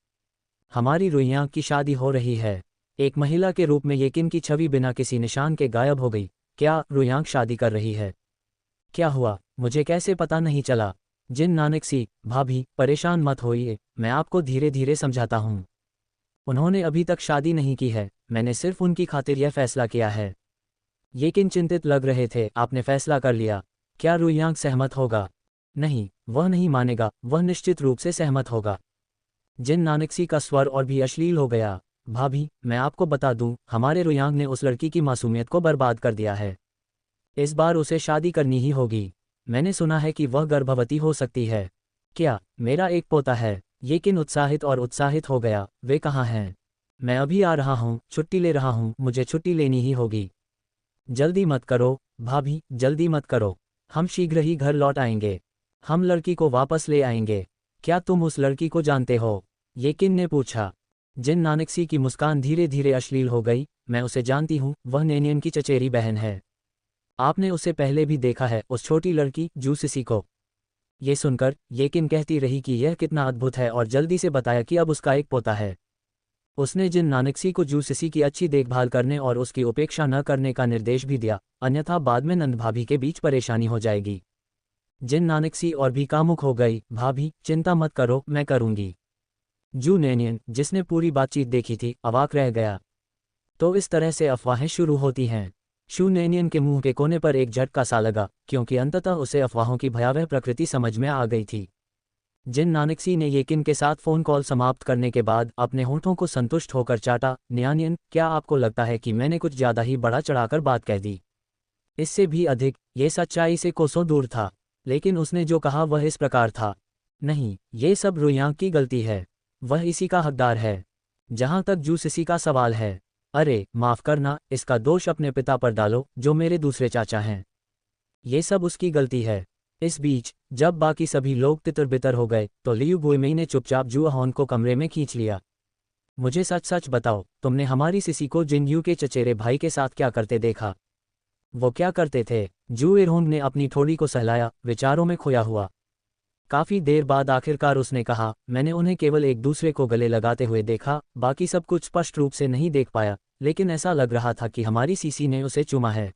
हमारी रुइयां की शादी हो रही है। एक महिला के रूप में येकिन की छवि बिना किसी निशान के गायब हो गई। क्या रुयांग शादी कर रही है? क्या हुआ? मुझे कैसे पता नहीं चला? जिन नानक्सी, भाभी, परेशान मत होइए, मैं आपको धीरे धीरे समझाता हूँ। उन्होंने अभी तक शादी नहीं की है, मैंने सिर्फ उनकी खातिर यह फैसला किया है। येकिन चिंतित लग रहे थे। आपने फैसला कर लिया? क्या रुयांग सहमत होगा? नहीं, वह नहीं मानेगा, वह निश्चित रूप से सहमत होगा। जिन नानक्सी का स्वर और भी अश्लील हो गया। भाभी, मैं आपको बता दूं, हमारे रुयांग ने उस लड़की की मासूमियत को बर्बाद कर दिया है। इस बार उसे शादी करनी ही होगी। मैंने सुना है कि वह गर्भवती हो सकती है। क्या मेरा एक पोता है? येकिन उत्साहित और उत्साहित हो गया। वे कहाँ हैं? मैं अभी आ रहा हूँ, छुट्टी ले रहा हूँ, मुझे छुट्टी लेनी ही होगी। जल्दी मत करो भाभी, जल्दी मत करो। हम शीघ्र ही घर लौट आएंगे। हम लड़की को वापस ले आएंगे। क्या तुम उस लड़की को जानते हो? येकिन ने पूछा। जिन नानकसी की मुस्कान धीरे धीरे अश्लील हो गई। मैं उसे जानती हूँ, वह नेनियन की चचेरी बहन है। आपने उसे पहले भी देखा है, उस छोटी लड़की जू सिसी को। ये सुनकर येकिन कहती रही कि यह कितना अद्भुत है और जल्दी से बताया कि अब उसका एक पोता है। उसने जिन नानकसी को जू सिसी की अच्छी देखभाल करने और उसकी उपेक्षा न करने का निर्देश भी दिया, अन्यथा बाद में नंद भाभी के बीच परेशानी हो जाएगी। जिन नानकसी और भी कामुक हो गई। भाभी चिंता मत करो, मैं करूंगी। जू नेनियन, जिसने पूरी बातचीत देखी थी, अवाक रह गया। तो इस तरह से अफवाहें शुरू होती हैं। शू नेनियन के मुंह के कोने पर एक झटका सा लगा, क्योंकि अंततः उसे अफवाहों की भयावह प्रकृति समझ में आ गई थी। जिन नानकसी ने येकिन के साथ फोन कॉल समाप्त करने के बाद अपने होंठों को संतुष्ट होकर चाटा। न्यानियन, क्या आपको लगता है कि मैंने कुछ ज्यादा ही बढ़ा चढ़ाकर बात कह दी? इससे भी अधिक, ये सच्चाई से कोसों दूर था। लेकिन उसने जो कहा वह इस प्रकार था। नहीं, ये सब रुयांग की गलती है। वह इसी का हकदार है। जहां तक जू सिसी का सवाल है, अरे माफ करना, इसका दोष अपने पिता पर डालो, जो मेरे दूसरे चाचा हैं। ये सब उसकी गलती है। इस बीच जब बाकी सभी लोग तितर बितर हो गए तो लियू बुइमेई ने चुपचाप जू अहोन को कमरे में खींच लिया। मुझे सच सच बताओ, तुमने हमारी सिसी को जिन यू के चचेरे भाई के साथ क्या करते देखा? वो क्या करते थे? जू इरहोंग ने अपनी ठोड़ी को सहलाया, विचारों में खोया हुआ। काफी देर बाद आखिरकार उसने कहा, मैंने उन्हें केवल एक दूसरे को गले लगाते हुए देखा, बाकी सब कुछ स्पष्ट रूप से नहीं देख पाया, लेकिन ऐसा लग रहा था कि हमारी सीसी ने उसे चूमा है।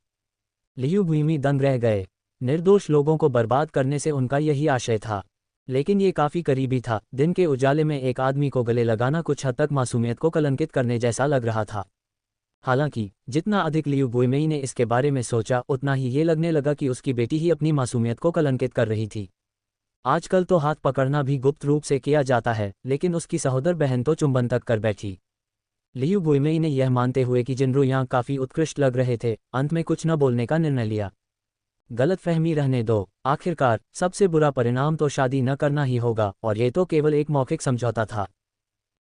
लियू बुइमी दंग रह गए। निर्दोष लोगों को बर्बाद करने से उनका यही आशय था। लेकिन ये काफी करीबी था। दिन के उजाले में एक आदमी को गले लगाना कुछ हद तक मासूमियत को कलंकित करने जैसा लग रहा था। हालांकि जितना अधिक लियू बुइमेई ने इसके बारे में सोचा, उतना ही ये लगने लगा कि उसकी बेटी ही अपनी मासूमियत को कलंकित कर रही थी। आजकल तो हाथ पकड़ना भी गुप्त रूप से किया जाता है, लेकिन उसकी सहोदर बहन तो चुंबन तक कर बैठी। लियू बुइमेई ने यह मानते हुए कि जिन रुयांग काफी उत्कृष्ट लग रहे थे, अंत में कुछ न बोलने का निर्णय लिया। गलतफहमी रहने दो। आखिरकार सबसे बुरा परिणाम तो शादी न करना ही होगा, और ये तो केवल एक मौखिक समझौता था।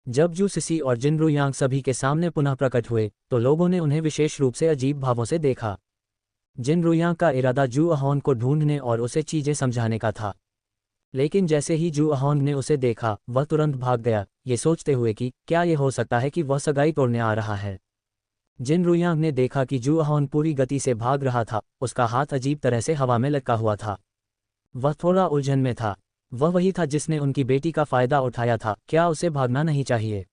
जब जू सिसी और जिन रुयांग सभी के सामने पुनः प्रकट हुए, तो लोगों ने उन्हें विशेष रूप से अजीब भावों से देखा। जिन रुयांग का इरादा जू अहोन को ढूंढने और उसे चीजें समझाने का था। लेकिन जैसे ही जू अहोन ने उसे देखा, वह तुरंत भाग गया, ये सोचते हुए कि क्या ये हो सकता है कि वह सगाई तोड़ने आ रहा है। जिन रुयांग ने देखा कि जू अहोन पूरी गति से भाग रहा था, उसका हाथ अजीब तरह से हवा में लटका हुआ था। वह थोड़ा उलझन में था। वह वही था जिसने उनकी बेटी का फायदा उठाया था। क्या उसे भागना नहीं चाहिए?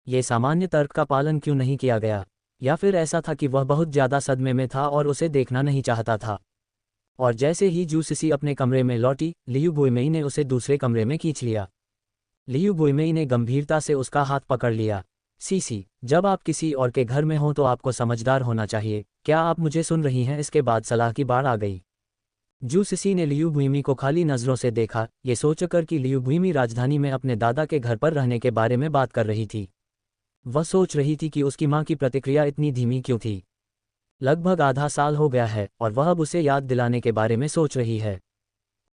ये सामान्य तर्क का पालन क्यों नहीं किया गया? या फिर ऐसा था कि वह बहुत ज्यादा सदमे में था और उसे देखना नहीं चाहता था? और जैसे ही जू सिसी अपने कमरे में लौटी, लियू बुइमेई ने उसे दूसरे कमरे में खींच लिया। लियू बुइमेई ने गंभीरता से उसका हाथ पकड़ लिया। सीसी, जब आप किसी और के घर में हों तो आपको समझदार होना चाहिए। क्या आप मुझे सुन रही हैं? इसके बाद सलाह की बाढ़ आ गई। जू सिसी ने लियू बुइमी को खाली नजरों से देखा, ये सोचकर कि लियू बुइमी राजधानी में अपने दादा के घर पर रहने के बारे में बात कर रही थी। वह सोच रही थी कि उसकी मां की प्रतिक्रिया इतनी धीमी क्यों थी। लगभग आधा साल हो गया है और वह अब उसे याद दिलाने के बारे में सोच रही है।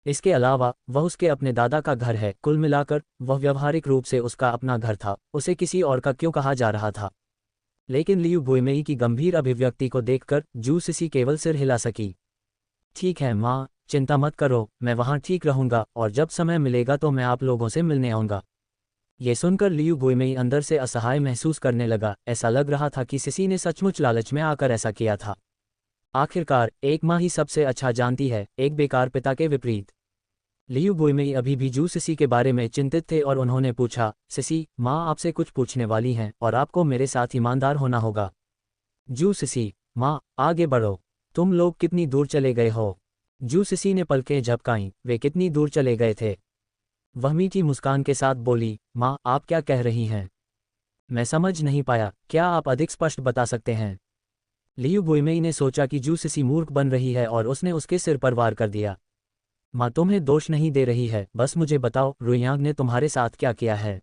इसके अलावा वह उसके अपने दादा का घर है। कुल मिलाकर वह व्यावहारिक रूप से उसका अपना घर था। उसे किसी और का क्यों कहा जा रहा था? लेकिन लियू बुइमेई की गंभीर अभिव्यक्ति को देखकर जू सिसी केवल सिर हिला सकी। ठीक है माँ, चिंता मत करो, मैं वहाँ ठीक रहूंगा और जब समय मिलेगा तो मैं आप लोगों से मिलने आऊंगा। ये सुनकर लियू बुइमेई अंदर से असहाय महसूस करने लगा। ऐसा लग रहा था कि सिसी ने सचमुच लालच में आकर ऐसा किया था। आखिरकार एक माँ ही सबसे अच्छा जानती है, एक बेकार पिता के विपरीत। लियू बुइमेई अभी भी जू सिसी के बारे में चिंतित थे और उन्होंने पूछा, सिसी, माँ आपसे कुछ पूछने वाली हैं और आपको मेरे साथ ईमानदार होना होगा। जू सिसी, माँ आगे बढ़ो। तुम लोग कितनी दूर चले गए हो? जू सिसी ने पलकें झपकाईं। वे कितनी दूर चले गए थे? वह मीठी मुस्कान के साथ बोली, माँ आप क्या कह रही हैं? मैं समझ नहीं पाया, क्या आप अधिक स्पष्ट बता सकते हैं? लियू बुइमेई ने सोचा कि जू सिसी मूर्ख बन रही है और उसने उसके सिर पर वार कर दिया। माँ तुम्हें दोष नहीं दे रही है, बस मुझे बताओ रुयांग ने तुम्हारे साथ क्या किया है?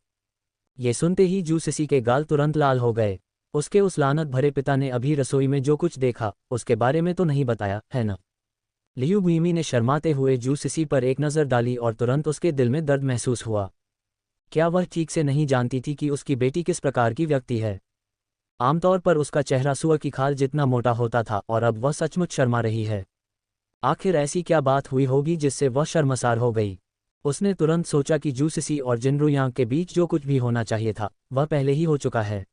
ये सुनते ही जू सिसी के गाल तुरंत लाल हो गए। उसके उस लानत भरे पिता ने अभी रसोई में जो कुछ देखा, उसके बारे में तो नहीं बताया, है ना? लियू बुइमी ने शर्माते हुए जू सिसी पर एक नज़र डाली और तुरंत उसके दिल में दर्द महसूस हुआ। क्या वह ठीक से नहीं जानती थी कि उसकी बेटी किस प्रकार की व्यक्ति है? आमतौर पर उसका चेहरा सुअर की खाल जितना मोटा होता था और अब वह सचमुच शर्मा रही है। आखिर ऐसी क्या बात हुई होगी जिससे वह शर्मसार हो गई। उसने तुरंत सोचा कि जू सिसी और जिनरुयांग के बीच जो कुछ भी होना चाहिए था वह पहले ही हो चुका है।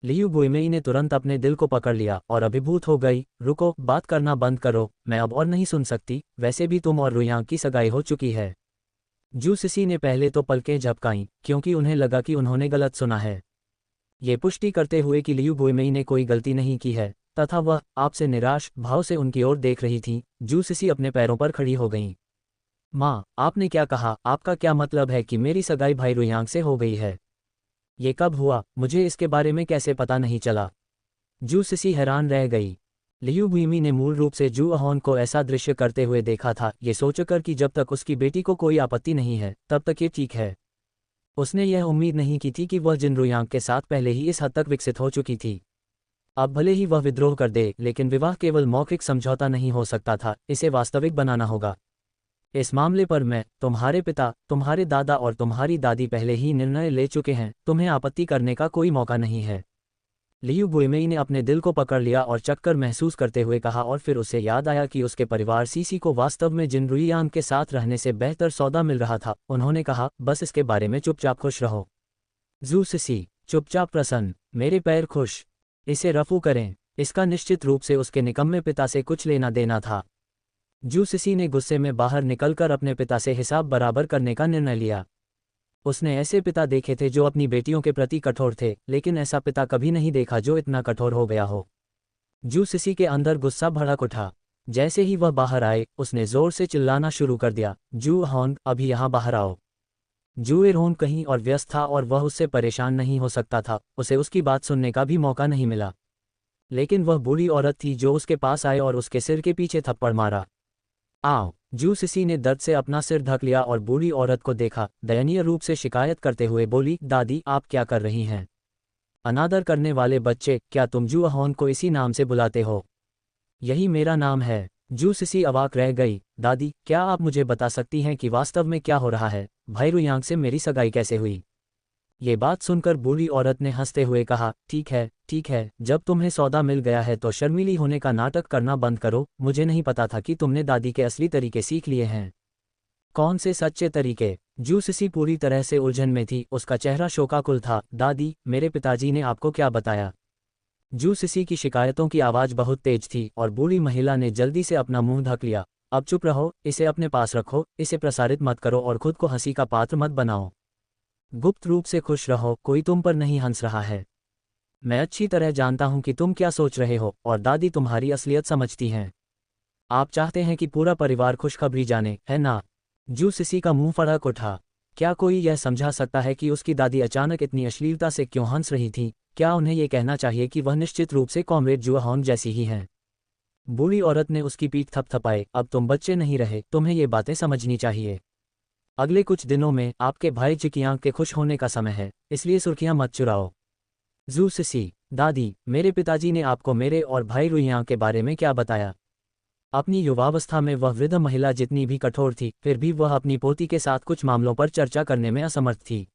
लियू गुइमेई ने तुरंत अपने दिल को पकड़ लिया और अभिभूत हो गई। रुको, बात करना बंद करो, मैं अब और नहीं सुन सकती। वैसे भी तुम और रुयांग की सगाई हो चुकी है। जू सिसी ने पहले तो पलकें झपकाईं क्योंकि उन्हें लगा कि उन्होंने गलत सुना है। ये पुष्टि करते हुए कि लियू गुइमेई ने कोई गलती नहीं की है तथा वह आपसे निराश भाव से उनकी ओर देख रही थी, जू सिसी अपने पैरों पर खड़ी हो गईं। माँ, आपने क्या कहा? आपका क्या मतलब है कि मेरी सगाई भाई रुयांग से हो गई है? ये कब हुआ? मुझे इसके बारे में कैसे पता नहीं चला? जू सिसी हैरान रह गई। लियू गुइमी ने मूल रूप से जू अहोन को ऐसा दृश्य करते हुए देखा था, ये सोचकर कि जब तक उसकी बेटी को कोई आपत्ति नहीं है तब तक ये ठीक है। उसने यह उम्मीद नहीं की थी कि वह जिनरुयांग के साथ पहले ही इस हद तक विकसित हो चुकी थी। अब भले ही वह विद्रोह कर दे, लेकिन विवाह केवल मौखिक समझौता नहीं हो सकता था, इसे वास्तविक बनाना होगा। इस मामले पर मैं, तुम्हारे पिता, तुम्हारे दादा और तुम्हारी दादी पहले ही निर्णय ले चुके हैं, तुम्हें आपत्ति करने का कोई मौका नहीं है। लियू गुइमेई ने अपने दिल को पकड़ लिया और चक्कर महसूस करते हुए कहा, और फिर उसे याद आया कि उसके परिवार सीसी को वास्तव में जिनरुयांग के साथ रहने से बेहतर सौदा मिल रहा था। उन्होंने कहा, बस इसके बारे में चुपचाप खुश रहो। जू सिसी, चुपचाप प्रसन्न, मेरे पैर खुश, इसे रफू करें। इसका निश्चित रूप से उसके निकम्मे पिता से कुछ लेना देना था। जू सिसी ने गुस्से में बाहर निकलकर अपने पिता से हिसाब बराबर करने का निर्णय लिया। उसने ऐसे पिता देखे थे जो अपनी बेटियों के प्रति कठोर थे, लेकिन ऐसा पिता कभी नहीं देखा जो इतना कठोर हो गया हो। जू सिसी के अंदर गुस्सा भड़क उठा। जैसे ही वह बाहर आए, उसने जोर से चिल्लाना शुरू कर दिया, जू अहोन, अभी यहाँ बाहर आओ। जू एरोन कहीं और व्यस्त था और वह उससे परेशान नहीं हो सकता था, उसे उसकी बात सुनने का भी मौका नहीं मिला। लेकिन वह बूढ़ी औरत थी जो उसके पास आए और उसके सिर के पीछे थप्पड़ मारा। आओ। जू सिसी ने दर्द से अपना सिर ढक लिया और बूढ़ी औरत को देखा, दयनीय रूप से शिकायत करते हुए बोली, दादी, आप क्या कर रही हैं? अनादर करने वाले बच्चे, क्या तुम जू अहोन को इसी नाम से बुलाते हो? यही मेरा नाम है। जू सिसी अवाक रह गई। दादी, क्या आप मुझे बता सकती हैं कि वास्तव में क्या हो रहा है? भाई रुयांग से मेरी सगाई कैसे हुई? ये बात सुनकर बूढ़ी औरत ने हंसते हुए कहा, ठीक है, जब तुम्हें सौदा मिल गया है तो शर्मीली होने का नाटक करना बंद करो। मुझे नहीं पता था कि तुमने दादी के असली तरीके सीख लिए हैं। कौन से सच्चे तरीके? जू सिसी पूरी तरह से उलझन में थी, उसका चेहरा शोकाकुल था। दादी, मेरे पिताजी ने आपको क्या बताया? जू सिसी की शिकायतों की आवाज़ बहुत तेज थी और बूढ़ी महिला ने जल्दी से अपना मुंह ढक लिया। अब चुप रहो, इसे अपने पास रखो, इसे प्रसारित मत करो और खुद को हंसी का पात्र मत बनाओ। गुप्त रूप से खुश रहो, कोई तुम पर नहीं हंस रहा है। मैं अच्छी तरह जानता हूं कि तुम क्या सोच रहे हो और दादी तुम्हारी असलियत समझती हैं। आप चाहते हैं कि पूरा परिवार खुशखबरी जाने, है ना? जू सिसी का मुंह फड़क उठा। क्या कोई यह समझा सकता है कि उसकी दादी अचानक इतनी अश्लीलता से क्यों हंस रही थी? क्या उन्हें यह कहना चाहिए कि वह निश्चित रूप से कॉमरेड जू अहोन जैसी ही हैं? बूढ़ी औरत ने उसकी पीठ थपथपाई। अब तुम बच्चे नहीं रहे, तुम्हें ये बातें समझनी चाहिए। अगले कुछ दिनों में आपके भाई जिकियांग के खुश होने का समय है, इसलिए सुर्खियां मत चुराओ। जू सिसी, दादी, मेरे पिताजी ने आपको मेरे और भाई रुयांग के बारे में क्या बताया? अपनी युवावस्था में वह वृद्ध महिला जितनी भी कठोर थी, फिर भी वह अपनी पोती के साथ कुछ मामलों पर चर्चा करने में असमर्थ थी।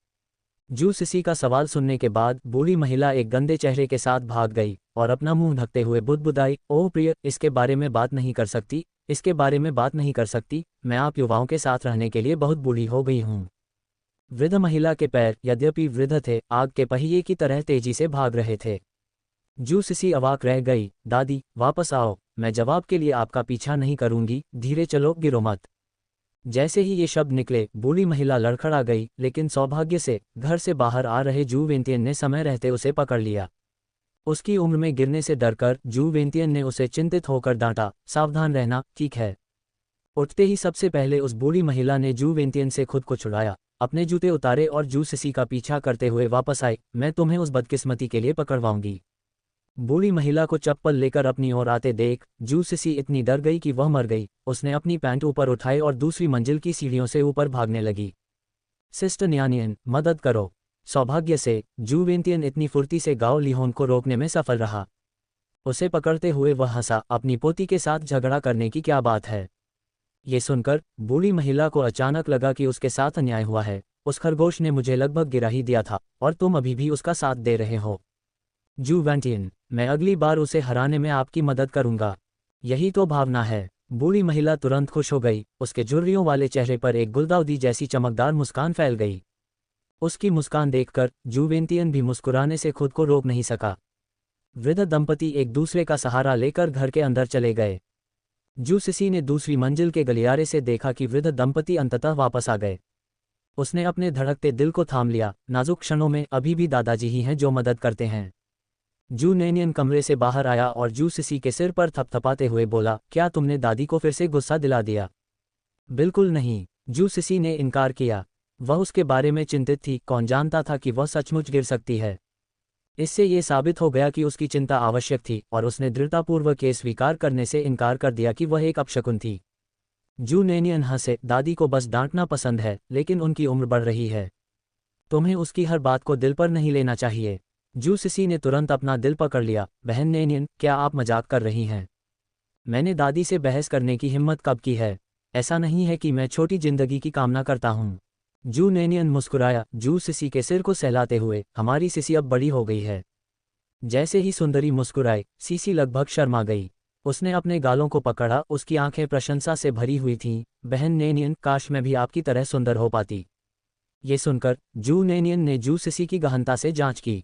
जू सिसी का सवाल सुनने के बाद बूढ़ी महिला एक गंदे चेहरे के साथ भाग गई और अपना मुंह ढकते हुए बुदबुदाई, ओह प्रिय, इसके बारे में बात नहीं कर सकती, इसके बारे में बात नहीं कर सकती। मैं आप युवाओं के साथ रहने के लिए बहुत बूढ़ी हो गई हूँ। वृद्ध महिला के पैर, यद्यपि वृद्ध थे, आग के पहिए की तरह तेजी से भाग रहे थे। जू सिसी अवाक रह गई। दादी, वापस आओ, मैं जवाब के लिए आपका पीछा नहीं करूंगी, धीरे चलो, गिरो मत। जैसे ही ये शब्द निकले, बूढ़ी महिला लड़खड़ा गई, लेकिन सौभाग्य से घर से बाहर आ रहे जू वेंतियन ने समय रहते उसे पकड़ लिया। उसकी उम्र में गिरने से डरकर जू वेंतियन ने उसे चिंतित होकर डांटा, सावधान रहना, ठीक है? उठते ही सबसे पहले उस बूढ़ी महिला ने जू वेंतियन से खुद को छुड़ाया, अपने जूते उतारे और जू सिसी का पीछा करते हुए वापस आई। मैं तुम्हें उस बदकिस्मती के लिए पकड़वाऊंगी। बूढ़ी महिला को चप्पल लेकर अपनी ओर आते देख जू सिसी इतनी डर गई कि वह मर गई। उसने अपनी पैंट ऊपर उठाई और दूसरी मंजिल की सीढ़ियों से ऊपर भागने लगी। सिस्टर न्यानियन, मदद करो। सौभाग्य से जू वेंतियन इतनी फुर्ती से गाओ लिहोन को रोकने में सफल रहा। उसे पकड़ते हुए वह हंसा, अपनी पोती के साथ झगड़ा करने की क्या बात है? ये सुनकर बूढ़ी महिला को अचानक लगा कि उसके साथ अन्याय हुआ है। उस खरगोश ने मुझे लगभग गिरा ही दिया था और तुम अभी भी उसका साथ दे रहे हो। जू वेंटियन, मैं अगली बार उसे हराने में आपकी मदद करूंगा। यही तो भावना है। बूढ़ी महिला तुरंत खुश हो गई, उसके झुर्रियों वाले चेहरे पर एक गुलदाउदी जैसी चमकदार मुस्कान फैल गई। उसकी मुस्कान देखकर जुवेंतियन भी मुस्कुराने से खुद को रोक नहीं सका। वृद्ध दंपति एक दूसरे का सहारा लेकर घर के अंदर चले गए। जूसिसी ने दूसरी मंजिल के गलियारे से देखा कि वृद्ध दंपति अंततः वापस आ गए। उसने अपने धड़कते दिल को थाम लिया, नाजुक क्षणों में अभी भी दादाजी ही हैं जो मदद करते हैं। जू नैनियन कमरे से बाहर आया और जूसिसी के सिर पर थपथपाते हुए बोला, क्या तुमने दादी को फिर से गुस्सा दिला दिया? बिल्कुल नहीं, जूसिसी ने इनकार किया। वह उसके बारे में चिंतित थी, कौन जानता था कि वह सचमुच गिर सकती है। इससे ये साबित हो गया कि उसकी चिंता आवश्यक थी और उसने दृढ़तापूर्वक ये स्वीकार करने से इनकार कर दिया कि वह एक अपशकुन थी। जू नैनियन हंसे, दादी को बस डांटना पसंद है, लेकिन उनकी उम्र बढ़ रही है। तुम्हें उसकी हर बात को दिल पर नहीं लेना चाहिए। जूसिसी ने तुरंत अपना दिल पकड़ लिया, बहन नैनियन, क्या आप मजाक कर रही हैं? मैंने दादी से बहस करने की हिम्मत कब की है? ऐसा नहीं है कि मैं छोटी जिंदगी की कामना करता हूँ। जू नैनियन मुस्कुराया, जूसिसी के सिर को सहलाते हुए, हमारी सिसी अब बड़ी हो गई है। जैसे ही सुंदरी मुस्कुराई, सीसी लगभग शर्मा गई। उसने अपने गालों को पकड़ा, उसकी आंखें प्रशंसा से भरी हुई थीं। बहन नैनियन, काश मैं भी आपकी तरह सुंदर हो पाती। ये सुनकर जू नैनियन ने जूसिसी की गहनता से जांच की।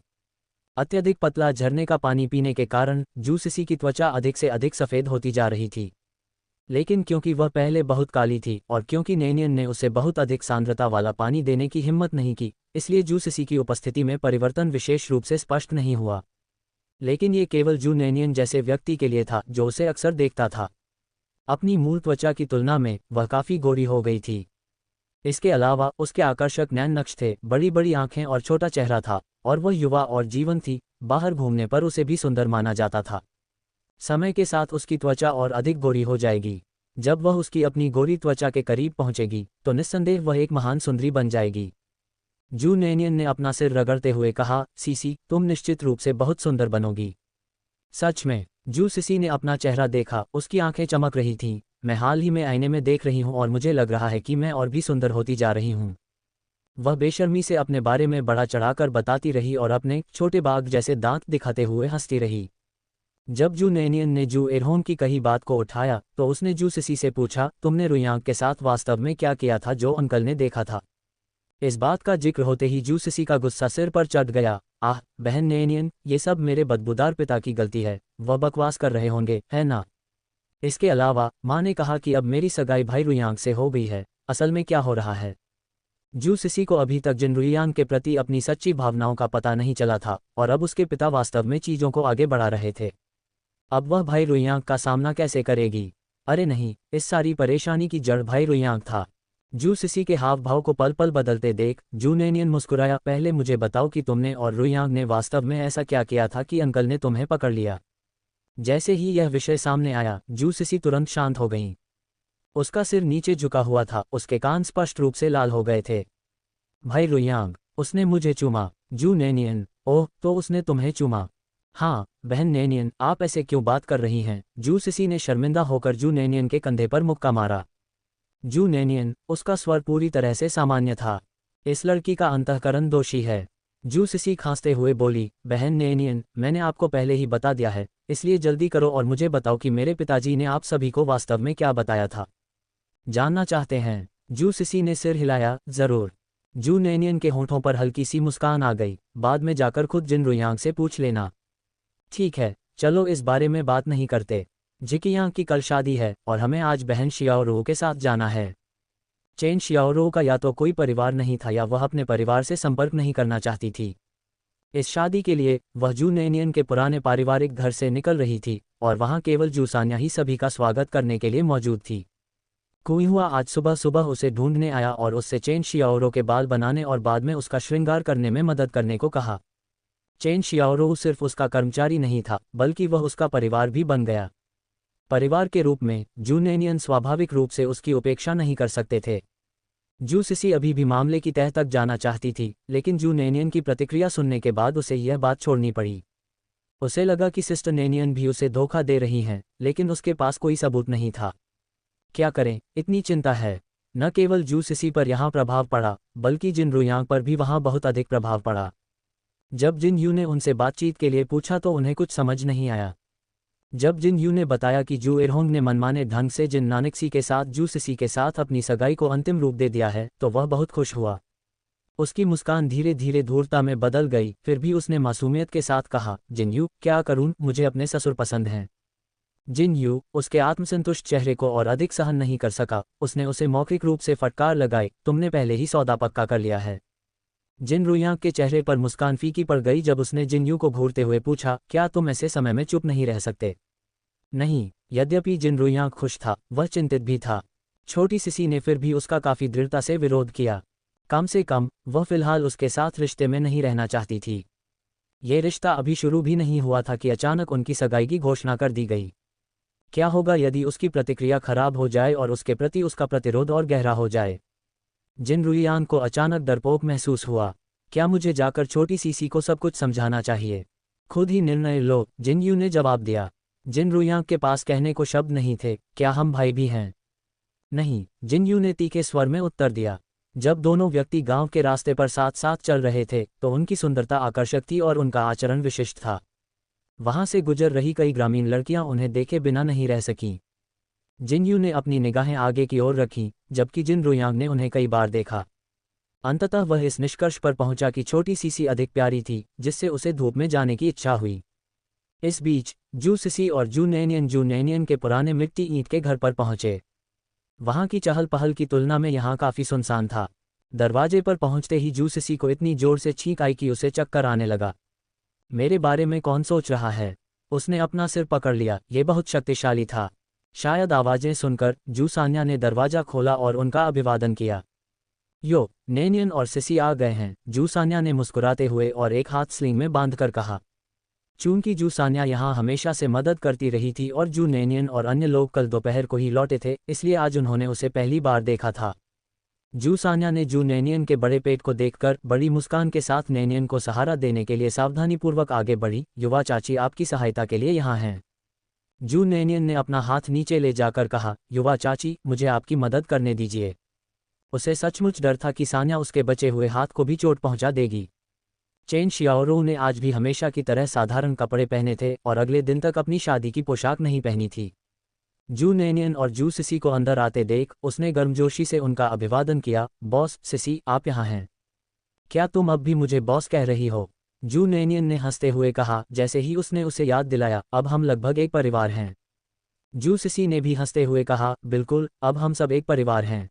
अत्यधिक पतला झरने का पानी पीने के कारण जूसिसी की त्वचा अधिक से अधिक सफ़ेद होती जा रही थी। लेकिन क्योंकि वह पहले बहुत काली थी और क्योंकि नैनियन ने उसे बहुत अधिक सांद्रता वाला पानी देने की हिम्मत नहीं की, इसलिए जूसिसी की उपस्थिति में परिवर्तन विशेष रूप से स्पष्ट नहीं हुआ। लेकिन ये केवल जू नैनियन जैसे व्यक्ति के लिए था जो उसे अक्सर देखता था। अपनी मूल त्वचा की तुलना में वह काफ़ी गोरी हो गई थी। इसके अलावा उसके आकर्षक नैन नक्श थे, बड़ी बड़ी आंखें और छोटा चेहरा था, और वह युवा और जीवन थी। बाहर घूमने पर उसे भी सुंदर माना जाता था। समय के साथ उसकी त्वचा और अधिक गोरी हो जाएगी। जब वह उसकी अपनी गोरी त्वचा के करीब पहुंचेगी तो निस्संदेह वह एक महान सुंदरी बन जाएगी। जू नैनियन ने अपना सिर रगड़ते हुए कहा, सीसी, तुम निश्चित रूप से बहुत सुंदर बनोगी। सच में? जूसिसी ने अपना चेहरा देखा, उसकी आंखें चमक रही थीं। मैं हाल ही में आईने में देख रही हूं और मुझे लग रहा है कि मैं और भी सुंदर होती जा रही हूं। वह बेशर्मी से अपने बारे में बड़ा चढ़ाकर बताती रही और अपने छोटे बाघ जैसे दांत दिखाते हुए हंसती रही। जब जू नैनियन ने जू एरहोन की कही बात को उठाया तो उसने जूसिसी से पूछा, तुमने रुयांग के साथ वास्तव में क्या किया था जो अंकल ने देखा था? इस बात का जिक्र होते ही जूसिसी का गुस्सा सिर पर चढ़ गया। आह बहन नैनियन, ये सब मेरे बदबूदार पिता की गलती है। वह बकवास कर रहे होंगे, है ना? इसके अलावा माँ ने कहा कि अब मेरी सगाई भाई रुयांग से हो गई है। असल में क्या हो रहा है? जूसिसी को अभी तक जिन रुयांग के प्रति अपनी सच्ची भावनाओं का पता नहीं चला था और अब उसके पिता वास्तव में चीज़ों को आगे बढ़ा रहे थे। अब वह भाई रुयांग का सामना कैसे करेगी? अरे नहीं, इस सारी परेशानी की जड़ भाई रुयांग था। जूसिसी के हाव भाव को पल पल बदलते देख जू नैनियन मुस्कुराया, पहले मुझे बताओ कि तुमने और रुयांग ने वास्तव में ऐसा क्या किया था कि अंकल ने तुम्हें पकड़ लिया? जैसे ही यह विषय सामने आया, जूसिसी तुरंत शांत हो गईं। उसका सिर नीचे झुका हुआ था, उसके कान स्पष्ट रूप से लाल हो गए थे। भाई रुयांग, उसने मुझे चूमा। जू नैनियन, ओह, तो उसने तुम्हें चूमा? हाँ बहन नैनियन, आप ऐसे क्यों बात कर रही हैं? जूसिसी ने शर्मिंदा होकर जू नैनियन के कंधे पर मुक्का मारा। जू नैनियन, उसका स्वर पूरी तरह से सामान्य था। इस लड़की का अंतःकरण दोषी है। जूसिसी खांसते हुए बोली, बहन नैनियन, मैंने आपको पहले ही बता दिया है, इसलिए जल्दी करो और मुझे बताओ कि मेरे पिताजी ने आप सभी को वास्तव में क्या बताया था। जानना चाहते हैं? जूसिसी ने सिर हिलाया, जरूर। जू नैनियन के होंठों पर हल्की सी मुस्कान आ गई, बाद में जाकर खुद जिन रुयांग से पूछ लेना। ठीक है, चलो इस बारे में बात नहीं करते। जिकियांग की कल शादी है और हमें आज बहन शियाओरो के साथ जाना है। चेन शियाओरो का या तो कोई परिवार नहीं था या वह अपने परिवार से संपर्क नहीं करना चाहती थी। इस शादी के लिए वह जू नैनियन के पुराने पारिवारिक घर से निकल रही थी और वहां केवल जूसान्या ही सभी का स्वागत करने के लिए मौजूद थी। कुइहुआ आज सुबह सुबह उसे ढूंढने आया और उससे चेन शियाओरो के बाल बनाने और बाद में उसका श्रृंगार करने में मदद करने को कहा। चेन शियाओरो सिर्फ उसका कर्मचारी नहीं था, बल्कि वह उसका परिवार भी बन गया। परिवार के रूप में जू नैनियन स्वाभाविक रूप से उसकी उपेक्षा नहीं कर सकते थे। जूसिसी अभी भी मामले की तह तक जाना चाहती थी, लेकिन जू नैनियन की प्रतिक्रिया सुनने के बाद उसे यह बात छोड़नी पड़ी। उसे लगा कि सिस्टर नैनियन भी उसे धोखा दे रही हैं, लेकिन उसके पास कोई सबूत नहीं था। क्या करें, इतनी चिंता है। न केवल जूसिसी पर यहाँ प्रभाव पड़ा, बल्कि जिन रुयांग पर भी वहाँ बहुत अधिक प्रभाव पड़ा। जब जिन यू ने उनसे बातचीत के लिए पूछा तो उन्हें कुछ समझ नहीं आया। जब जिन यू ने बताया कि जू इरहोंग ने मनमाने ढंग से जिन नानकसी के साथ जू सिसी के साथ अपनी सगाई को अंतिम रूप दे दिया है तो वह बहुत खुश हुआ। उसकी मुस्कान धीरे धीरे धूर्ता में बदल गई, फिर भी उसने मासूमियत के साथ कहा, जिन यू, क्या करूं, मुझे अपने ससुर पसंद हैं। जिन यू उसके आत्मसंतुष्ट चेहरे को और अधिक सहन नहीं कर सका। उसने उसे मौखिक रूप से फटकार लगाई, तुमने पहले ही सौदा पक्का कर लिया है। जिन रुयांग के चेहरे पर मुस्कान फीकी पड़ गई जब उसने जिन यू को घूरते हुए पूछा, क्या तुम ऐसे समय में चुप नहीं रह सकते? नहीं। यद्यपि जिन रुयांग खुश था, वह चिंतित भी था। छोटी सिसी ने फिर भी उसका काफी दृढ़ता से विरोध किया। कम से कम वह फिलहाल उसके साथ रिश्ते में नहीं रहना चाहती थी। ये रिश्ता अभी शुरू भी नहीं हुआ था कि अचानक उनकी सगाई की घोषणा कर दी गई। क्या होगा यदि उसकी प्रतिक्रिया खराब हो जाए और उसके प्रति उसका प्रतिरोध और गहरा हो जाए? जिन रुयांग को अचानक डरपोक महसूस हुआ। क्या मुझे जाकर छोटी सीसी को सब कुछ समझाना चाहिए? खुद ही निर्णय लो, जिन यू ने जवाब दिया। जिन रुयांग के पास कहने को शब्द नहीं थे। क्या हम भाई भी हैं? नहीं, जिन यू ने तीखे स्वर में उत्तर दिया। जब दोनों व्यक्ति गांव के रास्ते पर साथ साथ चल रहे थे तो उनकी सुंदरता आकर्षक थी और उनका आचरण विशिष्ट था। वहां से गुजर रही कई ग्रामीण लड़कियां उन्हें देखे बिना नहीं रह सकीं। जिन यू ने अपनी निगाहें आगे की ओर रखीं, जबकि जिन रुयांग ने उन्हें कई बार देखा। अंततः वह इस निष्कर्ष पर पहुंचा कि छोटी सीसी अधिक प्यारी थी, जिससे उसे धूप में जाने की इच्छा हुई। इस बीच जू सिसी और जू नैनियन के पुराने मिट्टी ईंट के घर पर पहुंचे। वहां की चहल पहल की तुलना में यहाँ काफी सुनसान था। दरवाजे पर पहुंचते ही जू सिसी को इतनी जोर से छींक आई कि उसे चक्कर आने लगा। मेरे बारे में कौन सोच रहा है? उसने अपना सिर पकड़ लिया। ये बहुत शक्तिशाली था। शायद आवाजें सुनकर जू सान्या ने दरवाजा खोला और उनका अभिवादन किया। यो, नैनियन और सिसी आ गए हैं, जू सान्या ने मुस्कुराते हुए और एक हाथ स्लिंग में बांधकर कहा। चूंकि जू सान्या यहाँ हमेशा से मदद करती रही थी और जू नैनियन और अन्य लोग कल दोपहर को ही लौटे थे, इसलिए आज उन्होंने उसे पहली बार देखा था। जू सान्या ने जू नैनियन के बड़े पेट को देखकर बड़ी मुस्कान के साथ नैनियन को सहारा देने के लिए सावधानीपूर्वक आगे बढ़ी। युवा चाची आपकी सहायता के लिए यहाँ हैं। जू नैनियन ने अपना हाथ नीचे ले जाकर कहा, युवा चाची, मुझे आपकी मदद करने दीजिए। उसे सचमुच डर था कि सान्या उसके बचे हुए हाथ को भी चोट पहुंचा देगी। चेन शियाओरू ने आज भी हमेशा की तरह साधारण कपड़े पहने थे और अगले दिन तक अपनी शादी की पोशाक नहीं पहनी थी। जू नैनियन और जू सिसी को अंदर आते देख उसने गर्मजोशी से उनका अभिवादन किया। बॉस, सिसी, आप यहाँ हैं? क्या तुम अब भी मुझे बॉस कह रही हो? जू नैनियन ने हंसते हुए कहा, जैसे ही उसने उसे याद दिलाया, अब हम लगभग एक परिवार हैं। जू सिसी ने भी हंसते हुए कहा, बिल्कुल, अब हम सब एक परिवार हैं।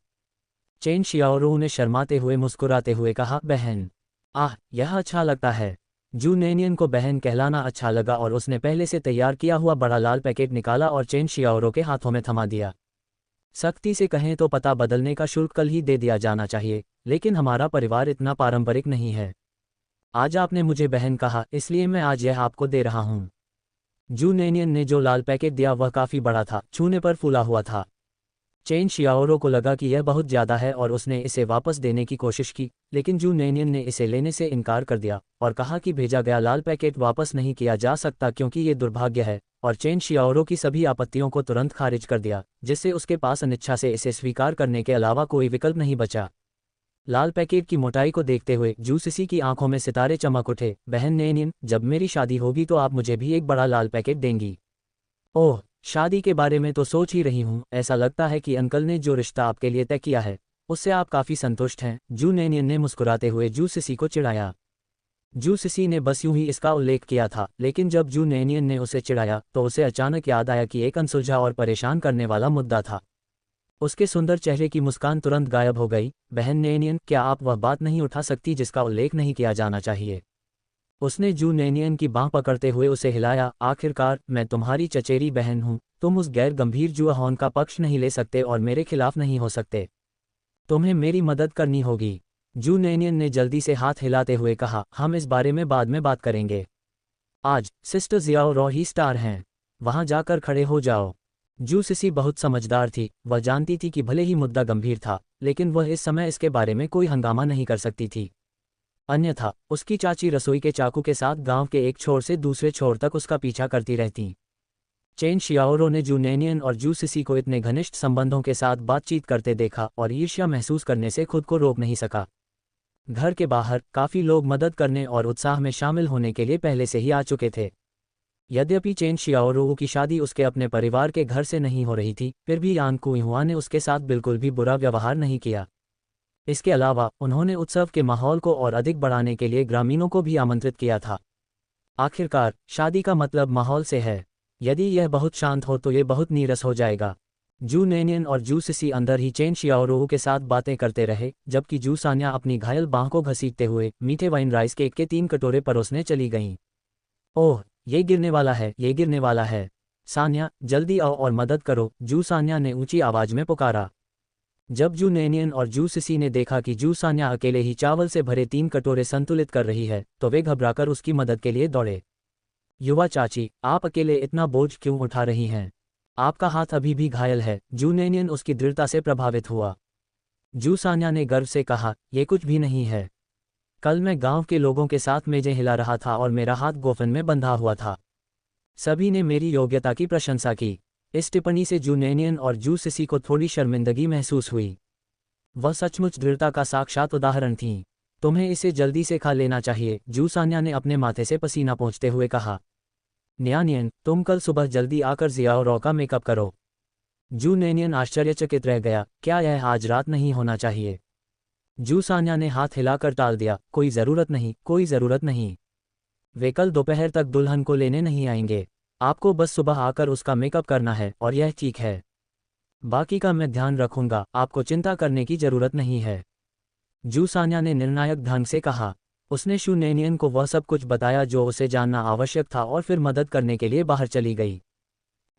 चेन शियाओरू ने शर्माते हुए मुस्कुराते हुए कहा, बहन। आह, यह अच्छा लगता है। जू नैनियन को बहन कहलाना अच्छा लगा और उसने पहले से तैयार किया हुआ बड़ा लाल पैकेट निकाला और चेन शियाओरू के हाथों में थमा दिया। सख्ती से कहें तो पता बदलने का शुल्क कल ही दे दिया जाना चाहिए, लेकिन हमारा परिवार इतना पारंपरिक नहीं है। आज आपने मुझे बहन कहा, इसलिए मैं आज यह आपको दे रहा हूँ। जू नैनियन ने जो लाल पैकेट दिया वह काफ़ी बड़ा था, छूने पर फूला हुआ था। चेन शियाओरू को लगा कि यह बहुत ज़्यादा है और उसने इसे वापस देने की कोशिश की, लेकिन जू नैनियन ने इसे लेने से इनकार कर दिया और कहा कि भेजा गया लाल पैकेट वापस नहीं किया जा सकता क्योंकि ये दुर्भाग्य है, और चेन शियाओरू की सभी आपत्तियों को तुरंत खारिज कर दिया, जिससे उसके पास अनिच्छा से इसे स्वीकार करने के अलावा कोई विकल्प नहीं बचा। लाल पैकेट की मोटाई को देखते हुए जू सिसी की आंखों में सितारे चमक उठे। बहन नैनियन, जब मेरी शादी होगी तो आप मुझे भी एक बड़ा लाल पैकेट देंगी? ओह, शादी के बारे में तो सोच ही रही हूँ। ऐसा लगता है कि अंकल ने जो रिश्ता आपके लिए तय किया है उससे आप काफ़ी संतुष्ट हैं। जू नैनियन ने मुस्कुराते हुए जू सिसी को चिढ़ाया। जू सिसी ने बस यूं ही इसका उल्लेख किया था, लेकिन जब जू नैनियन ने उसे चिढ़ाया तो उसे अचानक याद आया कि एक अनसुलझा और परेशान करने वाला मुद्दा था। उसके सुंदर चेहरे की मुस्कान तुरंत गायब हो गई। बहन नैनियन, क्या आप वह बात नहीं उठा सकती जिसका उल्लेख नहीं किया जाना चाहिए? उसने जू नैनियन की बांह पकड़ते हुए उसे हिलाया। आखिरकार मैं तुम्हारी चचेरी बहन हूँ, तुम उस गैर गंभीर जुआहोन का पक्ष नहीं ले सकते और मेरे खिलाफ नहीं हो सकते। तुम्हें मेरी मदद करनी होगी। जू नैनियन ने जल्दी से हाथ हिलाते हुए कहा, हम इस बारे में बाद में बात करेंगे। आज सिस्टर जियाओ रॉ ही स्टार हैं, वहां जाकर खड़े हो जाओ। जू सिसी बहुत समझदार थी। वह जानती थी कि भले ही मुद्दा गंभीर था, लेकिन वह इस समय इसके बारे में कोई हंगामा नहीं कर सकती थी। अन्यथा उसकी चाची रसोई के चाकू के साथ गांव के एक छोर से दूसरे छोर तक उसका पीछा करती रहती। चेन शियाओरू ने जू नैनियन और जू सिसी को इतने घनिष्ठ संबंधों के साथ बातचीत करते देखा और ईर्ष्या महसूस करने से खुद को रोक नहीं सका। घर के बाहर काफ़ी लोग मदद करने और उत्साह में शामिल होने के लिए पहले से ही आ चुके थे। यद्यपि चेन शियाओरू की शादी उसके अपने परिवार के घर से नहीं हो रही थी, फिर भी यान कुइहुआ ने उसके साथ बिल्कुल भी बुरा व्यवहार नहीं किया। इसके अलावा उन्होंने उत्सव के माहौल को और अधिक बढ़ाने के लिए ग्रामीणों को भी आमंत्रित किया था। आखिरकार शादी का मतलब माहौल से है। यदि यह बहुत शांत हो तो ये बहुत नीरस हो जाएगा। जू नेनियन और जू सिसी अंदर ही चेन शियाओरू के साथ बातें करते रहे, जबकि जू सान्या अपनी घायल बांह को घसीटते हुए मीठे वाइन राइस केक के 3 कटोरे परोसने चली गईं। ओह, ये गिरने वाला है, ये गिरने वाला है। सान्या, जल्दी आओ और मदद करो, जू सान्या ने ऊंची आवाज में पुकारा। जब जू नेनियन और जू सिसी ने देखा कि जू सान्या अकेले ही चावल से भरे 3 कटोरे संतुलित कर रही है, तो वे घबराकर उसकी मदद के लिए दौड़े। युवा चाची, आप अकेले इतना बोझ क्यों उठा रही हैं? आपका हाथ अभी भी घायल है। जू नेनियन उसकी दृढ़ता से प्रभावित हुआ। जू सान्या ने गर्व से कहा, ये कुछ भी नहीं है। कल मैं गांव के लोगों के साथ मेजें हिला रहा था और मेरा हाथ गोफन में बंधा हुआ था। सभी ने मेरी योग्यता की प्रशंसा की। इस टिप्पणी से जू नेनियन और जू सिसी को थोड़ी शर्मिंदगी महसूस हुई। वह सचमुच दृढ़ता का साक्षात उदाहरण थीं। तुम्हें इसे जल्दी से खा लेना चाहिए, जू सान्या ने अपने माथे से पसीना पोंछते हुए कहा। न्यानियन, तुम कल सुबह जल्दी आकर जियाओ का मेकअप करो। जू नेनियन आश्चर्यचकित रह गया, क्या यह आज रात नहीं होना चाहिए? जू सान्या ने हाथ हिलाकर टाल दिया, कोई ज़रूरत नहीं, कोई ज़रूरत नहीं। वे कल दोपहर तक दुल्हन को लेने नहीं आएंगे। आपको बस सुबह आकर उसका मेकअप करना है और यह ठीक है। बाकी का मैं ध्यान रखूंगा, आपको चिंता करने की जरूरत नहीं है। जू सान्या ने निर्णायक ढंग से कहा। उसने शू नेनियन को वह सब कुछ बताया जो उसे जानना आवश्यक था और फिर मदद करने के लिए बाहर चली गई।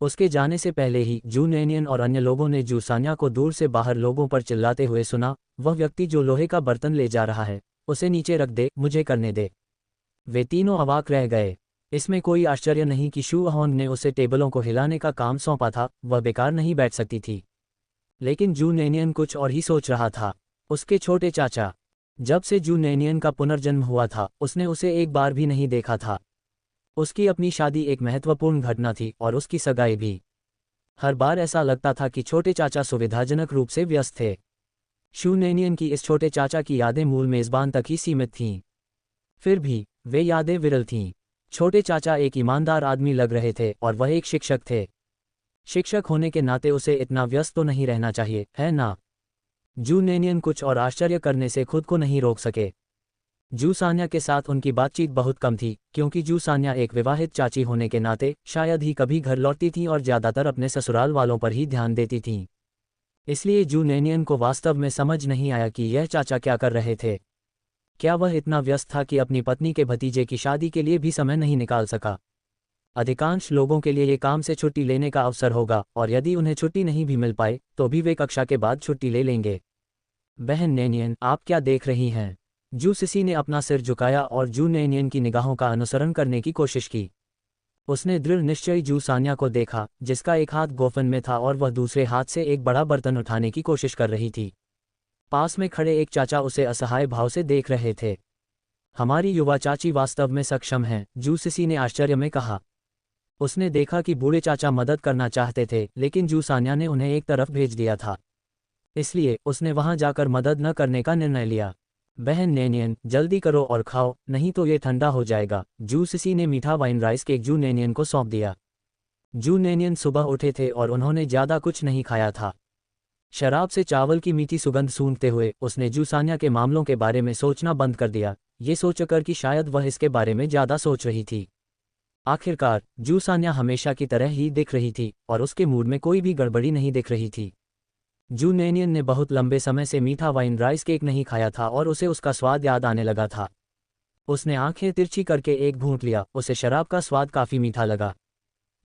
उसके जाने से पहले ही जू नेनियन और अन्य लोगों ने जू सान्या को दूर से बाहर लोगों पर चिल्लाते हुए सुना, वह व्यक्ति जो लोहे का बर्तन ले जा रहा है, उसे नीचे रख दे, मुझे करने दे। वे तीनों अवाक रह गए। इसमें कोई आश्चर्य नहीं कि शू अहोंग ने उसे टेबलों को हिलाने का काम सौंपा था, वह बेकार नहीं बैठ सकती थी। लेकिन जू नेनियन कुछ और ही सोच रहा था। उसके छोटे चाचा, जब से जू नेनियन का पुनर्जन्म हुआ था, उसने उसे एक बार भी नहीं देखा था। उसकी अपनी शादी एक महत्वपूर्ण घटना थी और उसकी सगाई भी। हर बार ऐसा लगता था कि छोटे चाचा सुविधाजनक रूप से व्यस्त थे। शू नेनियन की इस छोटे चाचा की यादें मूल मेज़बान तक ही सीमित थीं। फिर भी वे यादें विरल थीं। छोटे चाचा एक ईमानदार आदमी लग रहे थे और वह एक शिक्षक थे। शिक्षक होने के नाते उसे इतना व्यस्त तो नहीं रहना चाहिए, है ना? जू नेनियन कुछ और आश्चर्य करने से खुद को नहीं रोक सके। जू सान्या के साथ उनकी बातचीत बहुत कम थी, क्योंकि जू सान्या एक विवाहित चाची होने के नाते शायद ही कभी घर लौटती थीं और ज़्यादातर अपने ससुराल वालों पर ही ध्यान देती थीं। इसलिए जू नेनियन को वास्तव में समझ नहीं आया कि यह चाचा क्या कर रहे थे। क्या वह इतना व्यस्त था कि अपनी पत्नी के भतीजे की शादी के लिए भी समय नहीं निकाल सका? अधिकांश लोगों के लिए ये काम से छुट्टी लेने का अवसर होगा, और यदि उन्हें छुट्टी नहीं भी मिल पाए तो भी वे कक्षा के बाद छुट्टी ले लेंगे। बहन नेनियन, आप क्या देख रही हैं? जू सिसी ने अपना सिर झुकाया और जू नेनियन की निगाहों का अनुसरण करने की कोशिश की। उसने दृढ़ निश्चयी जू सान्या को देखा, जिसका एक हाथ गोफन में था और वह दूसरे हाथ से एक बड़ा बर्तन उठाने की कोशिश कर रही थी। पास में खड़े एक चाचा उसे असहाय भाव से देख रहे थे। हमारी युवा चाची वास्तव में सक्षम हैं, जू सिसी ने आश्चर्य में कहा। उसने देखा कि बूढ़े चाचा मदद करना चाहते थे, लेकिन जू सान्या ने उन्हें एक तरफ भेज दिया था। इसलिए उसने वहां जाकर मदद न करने का निर्णय लिया। बहन नेनियन, जल्दी करो और खाओ, नहीं तो ये ठंडा हो जाएगा। जू सिसी ने मीठा वाइन राइस केक जू नेनियन को सौंप दिया। जू नेनियन सुबह उठे थे और उन्होंने ज़्यादा कुछ नहीं खाया था। शराब से चावल की मीठी सुगंध सूंघते हुए उसने जू सान्या के मामलों के बारे में सोचना बंद कर दिया, ये सोचकर कि शायद वह इसके बारे में ज़्यादा सोच रही थी। आखिरकार जू सान्या हमेशा की तरह ही दिख रही थी और उसके मूड में कोई भी गड़बड़ी नहीं दिख रही थी। जू नेनियन ने बहुत लंबे समय से मीठा वाइन राइस केक नहीं खाया था और उसे उसका स्वाद याद आने लगा था। उसने आंखें तिरछी करके एक घूंट लिया, उसे शराब का स्वाद काफ़ी मीठा लगा।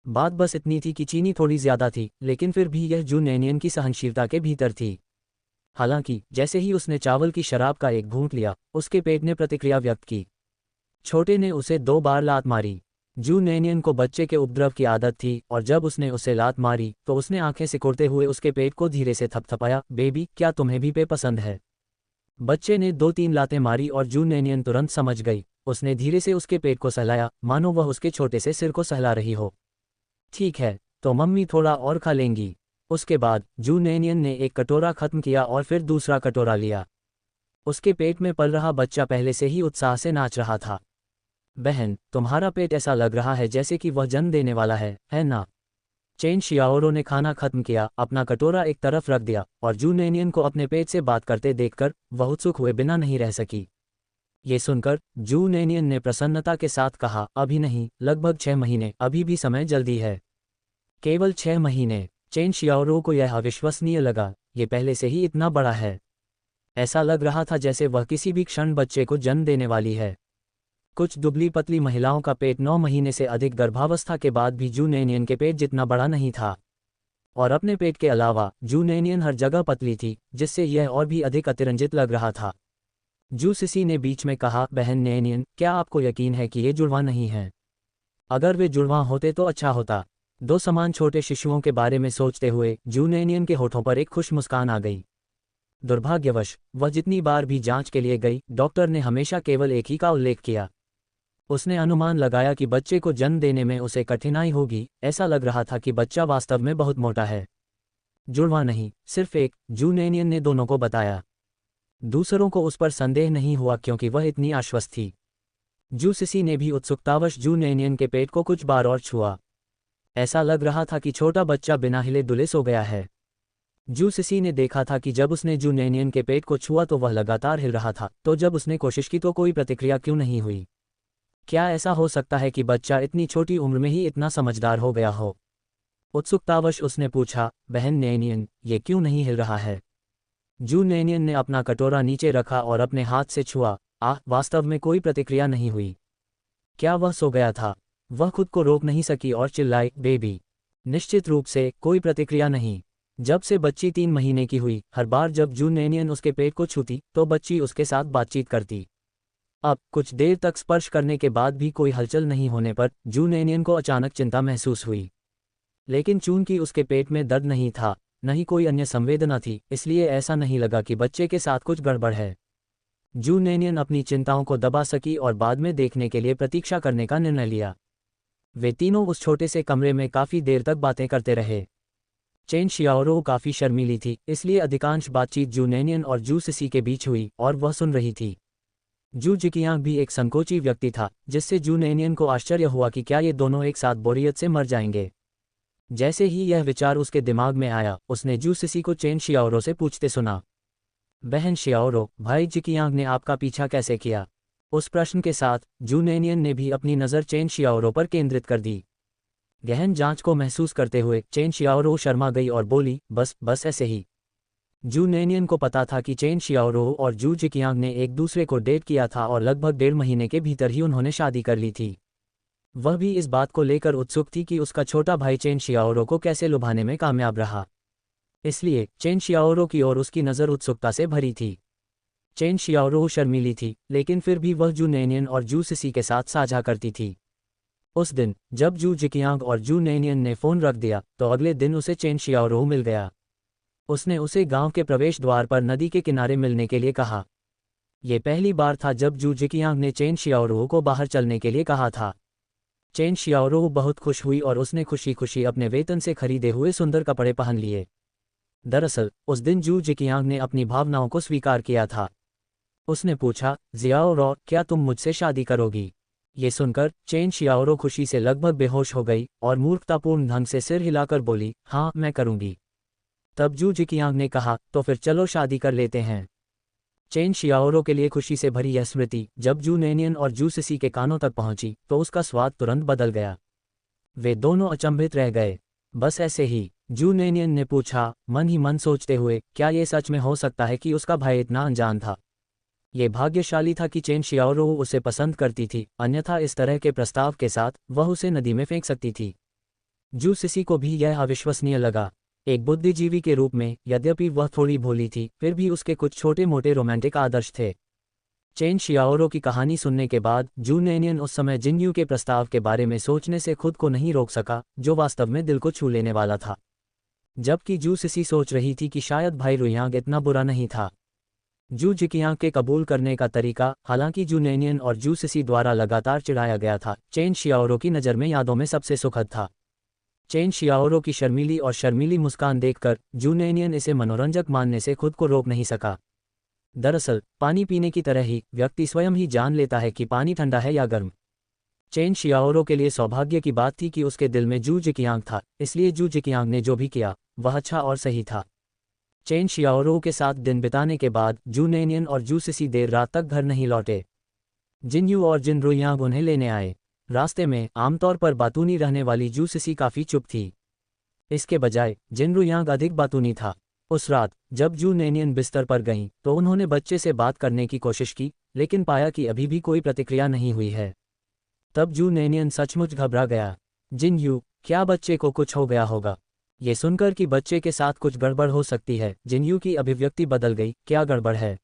बात बस इतनी थी कि चीनी थोड़ी ज़्यादा थी, लेकिन फिर भी यह जू नेनियन की सहनशीलता के भीतर थी। हालांकि जैसे ही उसने चावल की शराब का एक घूंट लिया, उसके पेट ने प्रतिक्रिया व्यक्त की। छोटे ने उसे 2 बार लात मारी। जू नेनियन को बच्चे के उपद्रव की आदत थी और जब उसने उसे लात मारी तो उसने आंखें सिकुड़ते हुए उसके पेट को धीरे से थपथपाया। बेबी, क्या तुम्हें भी पे पसंद है? बच्चे ने 2-3 लातें मारी और जू नेनियन तुरंत समझ गई। उसने धीरे से उसके पेट को सहलाया, मानो वह उसके छोटे से सिर को सहला रही हो। ठीक है, तो मम्मी थोड़ा और खा लेंगी। उसके बाद जू नेनियन ने एक कटोरा खत्म किया और फिर दूसरा कटोरा लिया। उसके पेट में पल रहा बच्चा पहले से ही उत्साह से नाच रहा था। बहन, तुम्हारा पेट ऐसा लग रहा है जैसे कि वह जन्म देने वाला है ना? चेन शियाओरो ने खाना खत्म किया, अपना कटोरा एक तरफ रख दिया और जू नेनियन को अपने पेट से बात करते देखकर वह उत्सुक हुए बिना नहीं रह सकी। ये सुनकर जू नेनियन ने प्रसन्नता के साथ कहा, अभी नहीं, लगभग 6 महीने, अभी भी समय जल्दी है। केवल 6 महीने? चेन शियाओरो को यह अविश्वसनीय लगा, ये पहले से ही इतना बड़ा है। ऐसा लग रहा था जैसे वह किसी भी क्षण बच्चे को जन्म देने वाली है। कुछ दुबली पतली महिलाओं का पेट 9 महीने से अधिक गर्भावस्था के बाद भी जू नेनियन के पेट जितना बड़ा नहीं था। और अपने पेट के अलावा जू नेनियन हर जगह पतली थी, जिससे यह और भी अधिक अतिरंजित लग रहा था। जू सिसी ने बीच में कहा, बहन नेनियन, क्या आपको यकीन है कि ये जुड़वा नहीं है? अगर वे जुड़वा होते तो अच्छा होता। 2 समान छोटे शिशुओं के बारे में सोचते हुए जू नेनियन के होठों पर एक खुश मुस्कान आ गई। दुर्भाग्यवश वह जितनी बार भी जांच के लिए गई, डॉक्टर ने हमेशा केवल एक ही का उल्लेख किया। उसने अनुमान लगाया कि बच्चे को जन्म देने में उसे कठिनाई होगी। ऐसा लग रहा था कि बच्चा वास्तव में बहुत मोटा है। जुड़वा नहीं, सिर्फ एक, जू नेनियन ने दोनों को बताया। दूसरों को उस पर संदेह नहीं हुआ क्योंकि वह इतनी आश्वस्त थी। जू सिसी ने भी उत्सुकतावश जू नेनियन के पेट को कुछ बार और छुआ। ऐसा लग रहा था कि छोटा बच्चा बिना हिले डुले सो गया है। जू सिसी ने देखा था कि जब उसने जू नेनियन के पेट को छुआ तो वह लगातार हिल रहा था, तो जब उसने कोशिश की तो कोई प्रतिक्रिया क्यों नहीं हुई? क्या ऐसा हो सकता है कि बच्चा इतनी छोटी उम्र में ही इतना समझदार हो गया हो? उत्सुकतावश उसने पूछा, बहन नेनियन, ये क्यों नहीं हिल रहा है? जू नेनियन ने अपना कटोरा नीचे रखा और अपने हाथ से छुआ। वास्तव में कोई प्रतिक्रिया नहीं हुई। क्या वह सो गया था? वह खुद को रोक नहीं सकी और चिल्लाई, बेबी। निश्चित रूप से कोई प्रतिक्रिया नहीं। जब से बच्ची 3 महीने की हुई, हर बार जब जू नेनियन उसके पेट को छूती तो बच्ची उसके साथ बातचीत करती। अब कुछ देर तक स्पर्श करने के बाद भी कोई हलचल नहीं होने पर जू नेनियन को अचानक चिंता महसूस हुई। लेकिन चूंकि उसके पेट में दर्द नहीं था, न ही कोई अन्य संवेदना थी, इसलिए ऐसा नहीं लगा कि बच्चे के साथ कुछ गड़बड़ है। जू नेनियन अपनी चिंताओं को दबा सकी और बाद में देखने के लिए प्रतीक्षा करने का निर्णय लिया। वे तीनों उस छोटे से कमरे में काफी देर तक बातें करते रहे। चेन शियाओरो काफी शर्मीली थी, इसलिए अधिकांश बातचीत जू नेनियन और जू सिसी के बीच हुई और वह सुन रही थी। जू जिकियांग भी एक संकोची व्यक्ति था, जिससे जू नेनियन को आश्चर्य हुआ कि क्या ये दोनों एक साथ बोरियत से मर जाएंगे। जैसे ही यह विचार उसके दिमाग में आया, उसने जू सिसी को चेन शियाओरो से पूछते सुना, बहन शियाओरो, भाई जिकियांग ने आपका पीछा कैसे किया? उस प्रश्न के साथ जू नेनियन ने भी अपनी नज़र चेन शियाओरो पर केंद्रित कर दी। गहन जांच को महसूस करते हुए चेन शियाओरो शर्मा गई और बोली, बस ऐसे ही। जू नेनियन को पता था कि चेन शियाओरो और जू जिकियांग ने एक दूसरे को डेट किया था और लगभग 1.5 महीने के भीतर ही उन्होंने शादी कर ली थी। वह भी इस बात को लेकर उत्सुक थी कि उसका छोटा भाई चेन शियाओरो को कैसे लुभाने में कामयाब रहा। इसलिए चेन शियाओरो की ओर उसकी नज़र उत्सुकता से भरी थी। चेन शियाओरो शर्मीली थी, लेकिन फिर भी वह जू नेनियन और जू सिसी के साथ साझा करती थी। उस दिन जब जू जिकियांग और जू नेनियन ने फ़ोन रख दिया तो अगले दिन उसे चेन शियाओरो मिल गया। उसने उसे गांव के प्रवेश द्वार पर नदी के किनारे मिलने के लिए कहा। यह पहली बार था जब जू जिकियांग ने चेन शियाओरो को बाहर चलने के लिए कहा था। चेन शियाओरो बहुत खुश हुई और उसने खुशी खुशी अपने वेतन से खरीदे हुए सुंदर कपड़े पहन लिए। दरअसल उस दिन जू जिकियांग ने अपनी भावनाओं को स्वीकार किया था। उसने पूछा, जियाओरो, क्या तुम मुझसे शादी करोगी? ये सुनकर चेन शियाओरो खुशी से लगभग बेहोश हो गई और मूर्खतापूर्ण ढंग से सिर हिलाकर बोली, हाँ, मैं करूंगी। तब जू जिकियांग ने कहा, तो फिर चलो शादी कर लेते हैं। चेन शियाओरो के लिए खुशी से भरी यह स्मृति जब जू नेनियन और जू सिसी के कानों तक पहुंची तो उसका स्वाद तुरंत बदल गया। वे दोनों अचंभित रह गए। बस ऐसे ही? जू नेनियन ने पूछा, मन ही मन सोचते हुए, क्या ये सच में हो सकता है कि उसका भाई इतना अनजान था? ये भाग्यशाली था कि चेन शियाओरो उसे पसंद करती थी, अन्यथा इस तरह के प्रस्ताव के साथ वह उसे नदी में फेंक सकती थी। जू सिसी को भी यह अविश्वसनीय लगा। एक बुद्धिजीवी के रूप में यद्यपि वह थोड़ी भोली थी, फिर भी उसके कुछ छोटे मोटे रोमांटिक आदर्श थे। चेन शियाओरो की कहानी सुनने के बाद जू नेनियन उस समय जिन्यू के प्रस्ताव के बारे में सोचने से खुद को नहीं रोक सका, जो वास्तव में दिल को छू लेने वाला था। जबकि जू सिसी सोच रही थी कि शायद भाई रुयांग इतना बुरा नहीं था। जू जिकियांग के कबूल करने का तरीका, हालांकि जू नेनियन और जू सिसी द्वारा लगातार चिढ़ाया गया था, चेन शियाओरो की नज़र में यादों में सबसे सुखद था। चेन शियाओरो की शर्मीली और शर्मीली मुस्कान देखकर जू नेनियन इसे मनोरंजक मानने से खुद को रोक नहीं सका। दरअसल पानी पीने की तरह ही व्यक्ति स्वयं ही जान लेता है कि पानी ठंडा है या गर्म। चेन शियाओरो के लिए सौभाग्य की बात थी कि उसके दिल में जू जिकियांग था, इसलिए जू जिकियांग ने जो भी किया वह अच्छा और सही था। चेन शियाओरो के साथ दिन बिताने के बाद जू नेनियन और जू सिसी देर रात तक घर नहीं लौटे। जिन यू और जिन रुयांग उन्हें लेने आए। रास्ते में आमतौर पर बातूनी रहने वाली जू सिसी काफ़ी चुप थी। इसके बजाय जिन रुयांग अधिक बातूनी था। उस रात जब जू नेनियन बिस्तर पर गईं तो उन्होंने बच्चे से बात करने की कोशिश की, लेकिन पाया कि अभी भी कोई प्रतिक्रिया नहीं हुई है। तब जू नेनियन सचमुच घबरा गया। जिन यू, क्या बच्चे को कुछ हो गया होगा? ये सुनकर कि बच्चे के साथ कुछ गड़बड़ हो सकती है, जिन यू की अभिव्यक्ति बदल गई। क्या गड़बड़ है?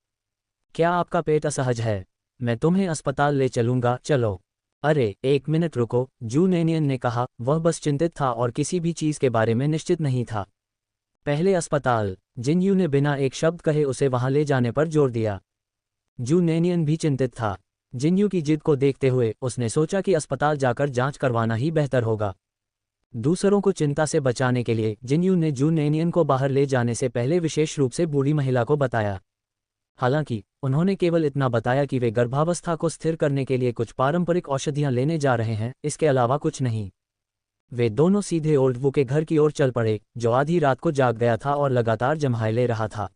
क्या आपका पेट असहज है? मैं तुम्हें अस्पताल ले चलूंगा, चलो। अरे एक मिनट रुको, जू नेनियन ने कहा। वह बस चिंतित था और किसी भी चीज़ के बारे में निश्चित नहीं था। पहले अस्पताल। जिन यू ने बिना एक शब्द कहे उसे वहां ले जाने पर जोर दिया। जू नेनियन भी चिंतित था। जिन यू की जिद को देखते हुए उसने सोचा कि अस्पताल जाकर जांच करवाना ही बेहतर होगा। दूसरों को चिंता से बचाने के लिए जिन यू ने जू नेनियन को बाहर ले जाने से पहले विशेष रूप से बूढ़ी महिला को बताया। हालांकि उन्होंने केवल इतना बताया कि वे गर्भावस्था को स्थिर करने के लिए कुछ पारंपरिक औषधियां लेने जा रहे हैं, इसके अलावा कुछ नहीं। वे दोनों सीधे ओल्ड वू के घर की ओर चल पड़े, जो आधी रात को जाग गया था और लगातार जम्हाई ले रहा था।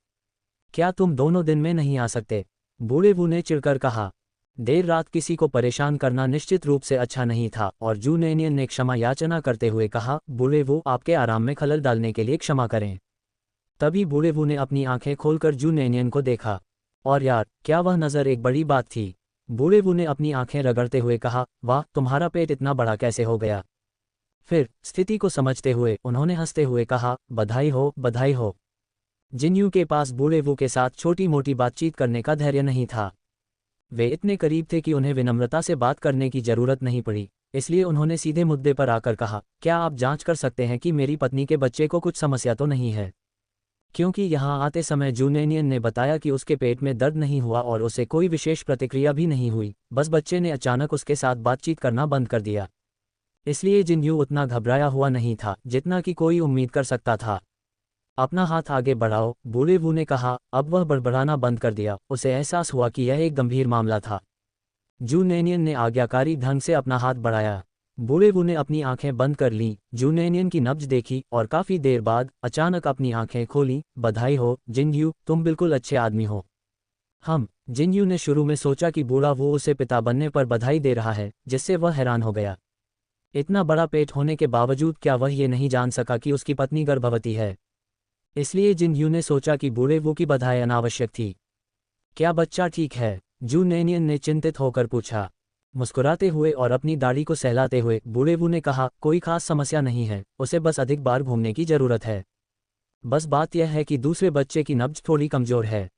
क्या तुम दोनों दिन में नहीं आ सकते? बूढ़े वू ने चिढ़कर कहा। देर रात किसी को परेशान करना निश्चित रूप से अच्छा नहीं था और जू नेनियन ने क्षमा याचना करते हुए कहा, बूढ़े वू, आपके आराम में खलल डालने के लिए क्षमा करें। तभी बूढ़े वू ने अपनी आंखें खोलकर जू नेनियन को देखा। और यार, क्या वह नज़र एक बड़ी बात थी? बूढ़े वू ने अपनी आंखें रगड़ते हुए कहा, वाह, तुम्हारा पेट इतना बड़ा कैसे हो गया? फिर स्थिति को समझते हुए उन्होंने हंसते हुए कहा, बधाई हो, बधाई हो। जिन यू के पास बूढ़े वू के साथ छोटी मोटी बातचीत करने का धैर्य नहीं था। वे इतने करीब थे कि उन्हें विनम्रता से बात करने की जरूरत नहीं पड़ी, इसलिए उन्होंने सीधे मुद्दे पर आकर कहा, क्या आप जांच कर सकते हैं कि मेरी पत्नी के बच्चे को कुछ समस्या तो नहीं है? क्योंकि यहाँ आते समय जू नेनियन ने बताया कि उसके पेट में दर्द नहीं हुआ और उसे कोई विशेष प्रतिक्रिया भी नहीं हुई, बस बच्चे ने अचानक उसके साथ बातचीत करना बंद कर दिया। इसलिए जिन यू उतना घबराया हुआ नहीं था जितना कि कोई उम्मीद कर सकता था। अपना हाथ आगे बढ़ाओ, बूढ़े वू ने कहा। अब वह बड़बड़ाना बंद कर दिया, उसे एहसास हुआ कि यह एक गंभीर मामला था। जू नेनियन ने आज्ञाकारी ढंग से अपना हाथ बढ़ाया। बूढ़े वू ने अपनी आंखें बंद कर लीं, जू नेनियन की नब्ज देखी और काफ़ी देर बाद अचानक अपनी आंखें खोलीं। बधाई हो जिन यू, तुम बिल्कुल अच्छे आदमी हो। जिन यू ने शुरू में सोचा कि बूढ़ा वो उसे पिता बनने पर बधाई दे रहा है, जिससे वह हैरान हो गया। इतना बड़ा पेट होने के बावजूद क्या वह ये नहीं जान सका कि उसकी पत्नी गर्भवती है? इसलिए जिन यू ने सोचा कि बूढ़े वू की बधाई अनावश्यक थी। क्या बच्चा ठीक है? जू नेनियन ने चिंतित होकर पूछा। मुस्कुराते हुए और अपनी दाढ़ी को सहलाते हुए बूढ़े वू ने कहा, कोई खास समस्या नहीं है, उसे बस अधिक बार घूमने की जरूरत है। बस बात यह है कि दूसरे बच्चे की नब्ज थोड़ी कमजोर है।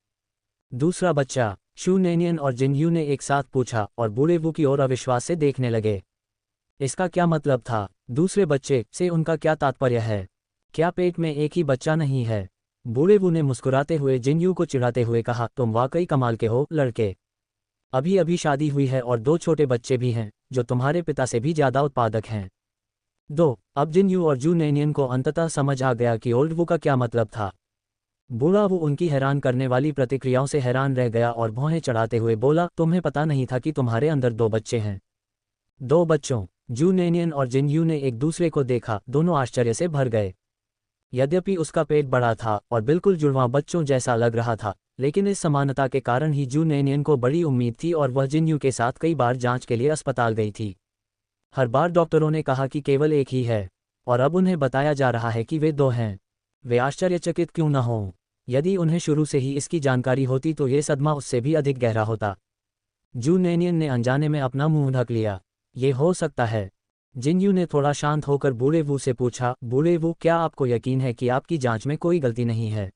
दूसरा बच्चा? शू नेनियन और जिन यू ने एक साथ पूछा और बूढ़े वू की ओर अविश्वास से देखने लगे। इसका क्या मतलब था? दूसरे बच्चे से उनका क्या तात्पर्य है? क्या पेट में एक ही बच्चा नहीं है? बूढ़े वू ने मुस्कुराते हुए जिन यू को चिढ़ाते हुए कहा, तुम वाकई कमाल के हो लड़के। अभी अभी शादी हुई है और 2 छोटे बच्चे भी हैं, जो तुम्हारे पिता से भी ज़्यादा उत्पादक हैं। अब जिन यू और जू नेनियन को अंततः समझ आ गया कि ओल्ड वू का क्या मतलब था। बूढ़ा वो उनकी हैरान करने वाली प्रतिक्रियाओं से हैरान रह गया और भौहें चढ़ाते हुए बोला, तुम्हें पता नहीं था कि तुम्हारे अंदर 2 बच्चे हैं? 2 बच्चों? जू नेनियन और जिन यू ने एक दूसरे को देखा, दोनों आश्चर्य से भर गए। यद्यपि उसका पेट बड़ा था और बिल्कुल जुड़वां बच्चों जैसा लग रहा था, लेकिन इस समानता के कारण ही जू नेनियन को बड़ी उम्मीद थी और वह जिन यू के साथ कई बार जांच के लिए अस्पताल गई थी। हर बार डॉक्टरों ने कहा कि केवल एक ही है, और अब उन्हें बताया जा रहा है कि वे 2 हैं। वे आश्चर्यचकित क्यों न हों? यदि उन्हें शुरू से ही इसकी जानकारी होती तो ये सदमा उससे भी अधिक गहरा होता। जू नेनियन ने अनजाने में अपना मुंह ढक लिया। ये हो सकता है? जिन यू ने थोड़ा शांत होकर बूढ़े वू से पूछा, बूढ़े वू, क्या आपको यकीन है कि आपकी जांच में कोई गलती नहीं है?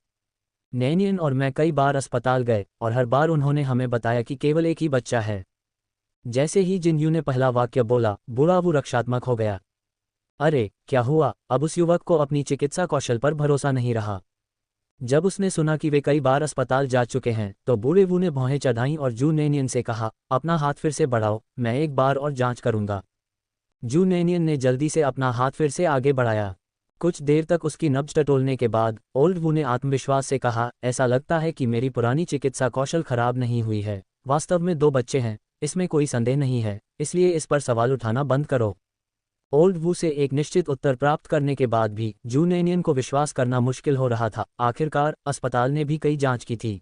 नेनियन और मैं कई बार अस्पताल गए और हर बार उन्होंने हमें बताया कि केवल एक ही बच्चा है। जैसे ही जिन यू ने पहला वाक्य बोला, बूढ़ा वू रक्षात्मक हो गया। अरे क्या हुआ? अब उस युवक को अपनी चिकित्सा कौशल पर भरोसा नहीं रहा। जब उसने सुना कि वे कई बार अस्पताल जा चुके हैं तो बूढ़े वू ने भौहें चढ़ाईं और जू नेनियन से कहा, अपना हाथ फिर से बढ़ाओ, मैं एक बार और जांच करूंगा। जू नेनियन ने जल्दी से अपना हाथ फिर से आगे बढ़ाया। कुछ देर तक उसकी नब्ज टटोलने के बाद ओल्ड वू ने आत्मविश्वास से कहा, ऐसा लगता है कि मेरी पुरानी चिकित्सा कौशल खराब नहीं हुई है। वास्तव में 2 बच्चे हैं, इसमें कोई संदेह नहीं है, इसलिए इस पर सवाल उठाना बंद करो। ओल्ड वू से एक निश्चित उत्तर प्राप्त करने के बाद भी जू नेनियन को विश्वास करना मुश्किल हो रहा था। आखिरकार अस्पताल ने भी कई जांच की थी।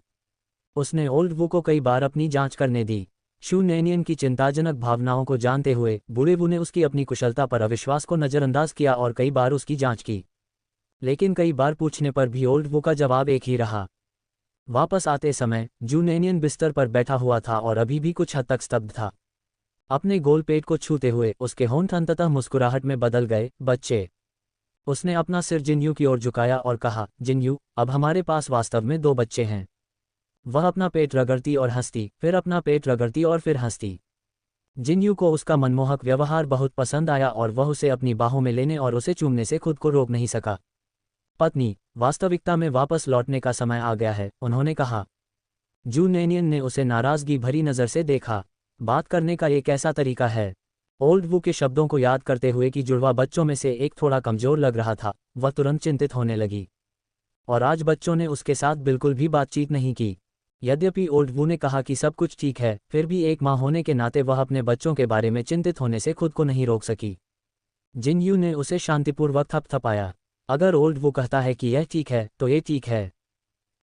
उसने ओल्ड वू को कई बार अपनी जांच करने दी। शू नेनियन की चिंताजनक भावनाओं को जानते हुए बूढ़े वू ने उसकी अपनी कुशलता पर अविश्वास को नज़रअंदाज किया और कई बार उसकी जांच की। लेकिन कई बार पूछने पर भी ओल्ड वू का जवाब एक ही रहा। वापस आते समय जू नेनियन बिस्तर पर बैठा हुआ था और अभी भी कुछ हद तक स्तब्ध था। अपने गोल पेट को छूते हुए उसके होंठ अंततः मुस्कुराहट में बदल गए। बच्चे। उसने अपना सिर जिन्यू की ओर झुकाया और कहा, जिन्यू, अब हमारे पास वास्तव में 2 बच्चे हैं। वह अपना पेट रगड़ती और हंसती, फिर अपना पेट रगड़ती और फिर हंसती। जिन्यू को उसका मनमोहक व्यवहार बहुत पसंद आया और वह उसे अपनी बाहों में लेने और उसे चूमने से खुद को रोक नहीं सका। पत्नी, वास्तविकता में वापस लौटने का समय आ गया है, उन्होंने कहा। जू नेनियन ने उसे नाराजगी भरी नज़र से देखा। बात करने का एक ऐसा तरीका है। ओल्ड वू के शब्दों को याद करते हुए कि जुड़वा बच्चों में से एक थोड़ा कमज़ोर लग रहा था, वह तुरंत चिंतित होने लगी। और आज बच्चों ने उसके साथ बिल्कुल भी बातचीत नहीं की। यद्यपि ओल्ड वू ने कहा कि सब कुछ ठीक है, फिर भी एक माँ होने के नाते वह अपने बच्चों के बारे में चिंतित होने से खुद को नहीं रोक सकी। जिन्यू ने उसे शांतिपूर्वक थपथपाया। अगर ओल्ड वू कहता है कि यह ठीक है, तो ये ठीक है।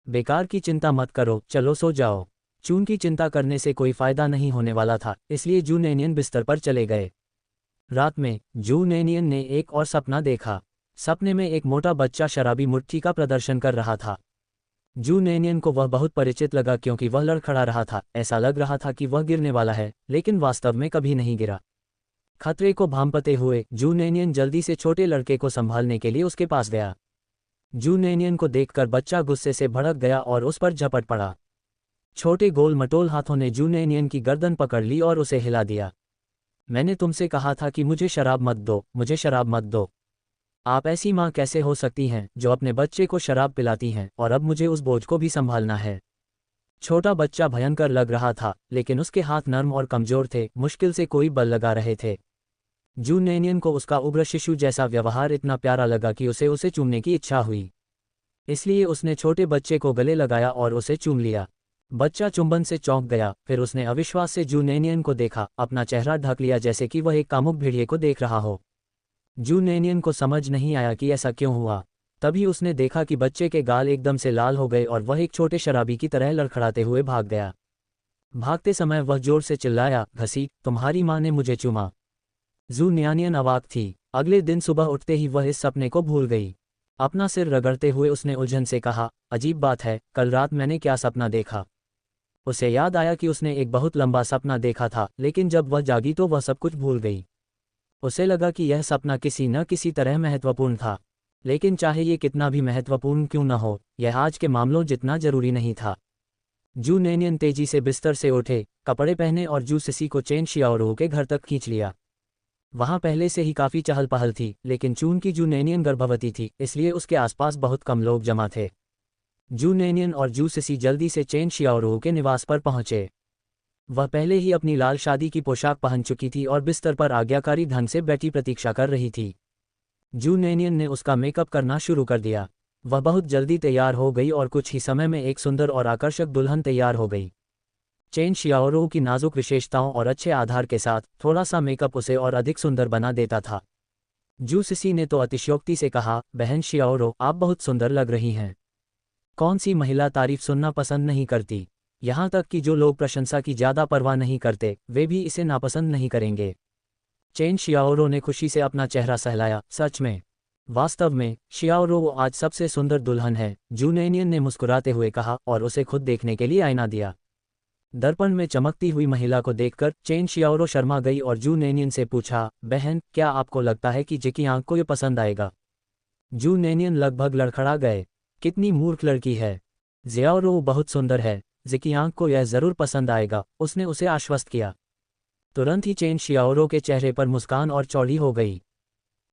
बेकार की चिंता मत करो, चलो सो जाओ। चून की चिंता करने से कोई फायदा नहीं होने वाला था, इसलिए जू नेनियन बिस्तर पर चले गए। रात में जू नेनियन ने एक और सपना देखा। सपने में एक मोटा बच्चा शराबी मुट्ठी का प्रदर्शन कर रहा था। जू नेनियन को वह बहुत परिचित लगा क्योंकि वह लड़खड़ा रहा था। ऐसा लग रहा था कि वह गिरने वाला है, लेकिन वास्तव में कभी नहीं गिरा। खतरे को भांपते हुए जू नेनियन जल्दी से छोटे लड़के को संभालने के लिए उसके पास गया। जू नेनियन को देखकर बच्चा गुस्से से भड़क गया और उस पर झपट पड़ा। छोटे गोल मटोल हाथों ने जू नेनियन की गर्दन पकड़ ली और उसे हिला दिया। मैंने तुमसे कहा था कि मुझे शराब मत दो, मुझे शराब मत दो। आप ऐसी माँ कैसे हो सकती हैं जो अपने बच्चे को शराब पिलाती हैं, और अब मुझे उस बोझ को भी संभालना है। छोटा बच्चा भयंकर लग रहा था, लेकिन उसके हाथ नर्म और कमजोर थे, मुश्किल से कोई बल लगा रहे थे। जू नेनियन को उसका उग्र शिशु जैसा व्यवहार इतना प्यारा लगा कि उसे चूमने की इच्छा हुई। इसलिए उसने छोटे बच्चे को गले लगाया और उसे चूम लिया। बच्चा चुंबन से चौंक गया, फिर उसने अविश्वास से जू नेनियन को देखा, अपना चेहरा ढक लिया जैसे कि वह एक कामुक भेड़िए को देख रहा हो। जू नेनियन को समझ नहीं आया कि ऐसा क्यों हुआ। तभी उसने देखा कि बच्चे के गाल एकदम से लाल हो गए और वह एक छोटे शराबी की तरह लड़खड़ाते हुए भाग गया। भागते समय वह जोर से चिल्लाया, घसीट, तुम्हारी माँ ने मुझे चूमा। जू नेनियन अवाक थी। अगले दिन सुबह उठते ही वह इस सपने को भूल गई। अपना सिर रगड़ते हुए उसने उलझन से कहा, अजीब बात है, कल रात मैंने क्या सपना देखा। उसे याद आया कि उसने एक बहुत लंबा सपना देखा था, लेकिन जब वह जागी तो वह सब कुछ भूल गई। उसे लगा कि यह सपना किसी न किसी तरह महत्वपूर्ण था, लेकिन चाहे ये कितना भी महत्वपूर्ण क्यों न हो, यह आज के मामलों जितना जरूरी नहीं था। जू नेनियन तेजी से बिस्तर से उठे, कपड़े पहने और जू सिसी को चेन शियाओरू के घर तक खींच लिया। वहां पहले से ही काफी चहल पहल थी, लेकिन चून की जू नेनियन गर्भवती थी, इसलिए उसके आसपास बहुत कम लोग जमा थे। जू नेनियन और जू सिसी जल्दी से चेन शियाओरू के निवास पर पहुंचे। वह पहले ही अपनी लाल शादी की पोशाक पहन चुकी थी और बिस्तर पर आज्ञाकारी ढंग से बैठी प्रतीक्षा कर रही थी। जू नेनियन ने उसका मेकअप करना शुरू कर दिया। वह बहुत जल्दी तैयार हो गई और कुछ ही समय में एक सुंदर और आकर्षक दुल्हन तैयार हो गई। चेन शियाओरू की नाजुक विशेषताओं और अच्छे आधार के साथ थोड़ा सा मेकअप उसे और अधिक सुंदर बना देता था। जू सिसी ने तो अतिशयोक्ति से कहा, बहन शियाओरू, आप बहुत सुंदर लग रही हैं। कौन सी महिला तारीफ सुनना पसंद नहीं करती? यहाँ तक कि जो लोग प्रशंसा की ज़्यादा परवाह नहीं करते, वे भी इसे नापसंद नहीं करेंगे। चेन शियाओरू ने खुशी से अपना चेहरा सहलाया, सच में? वास्तव में शियाओरू आज सबसे सुंदर दुल्हन है, जू नेनियन ने मुस्कुराते हुए कहा और उसे खुद देखने के लिए आईना दिया। दर्पण में चमकती हुई महिला को देखकर चेन शियाओरू शर्मा गई और जू नेनियन से पूछा, बहन, क्या आपको लगता है कि जिकियांग को ये पसंद आएगा? जू नेनियन लगभग लड़खड़ा गए। कितनी मूर्ख लड़की है। जियाओरू बहुत सुंदर है, जिकियांग को यह जरूर पसंद आएगा, उसने उसे आश्वस्त किया। तुरंत ही चेन शियाओरू के चेहरे पर मुस्कान और चौड़ी हो गई।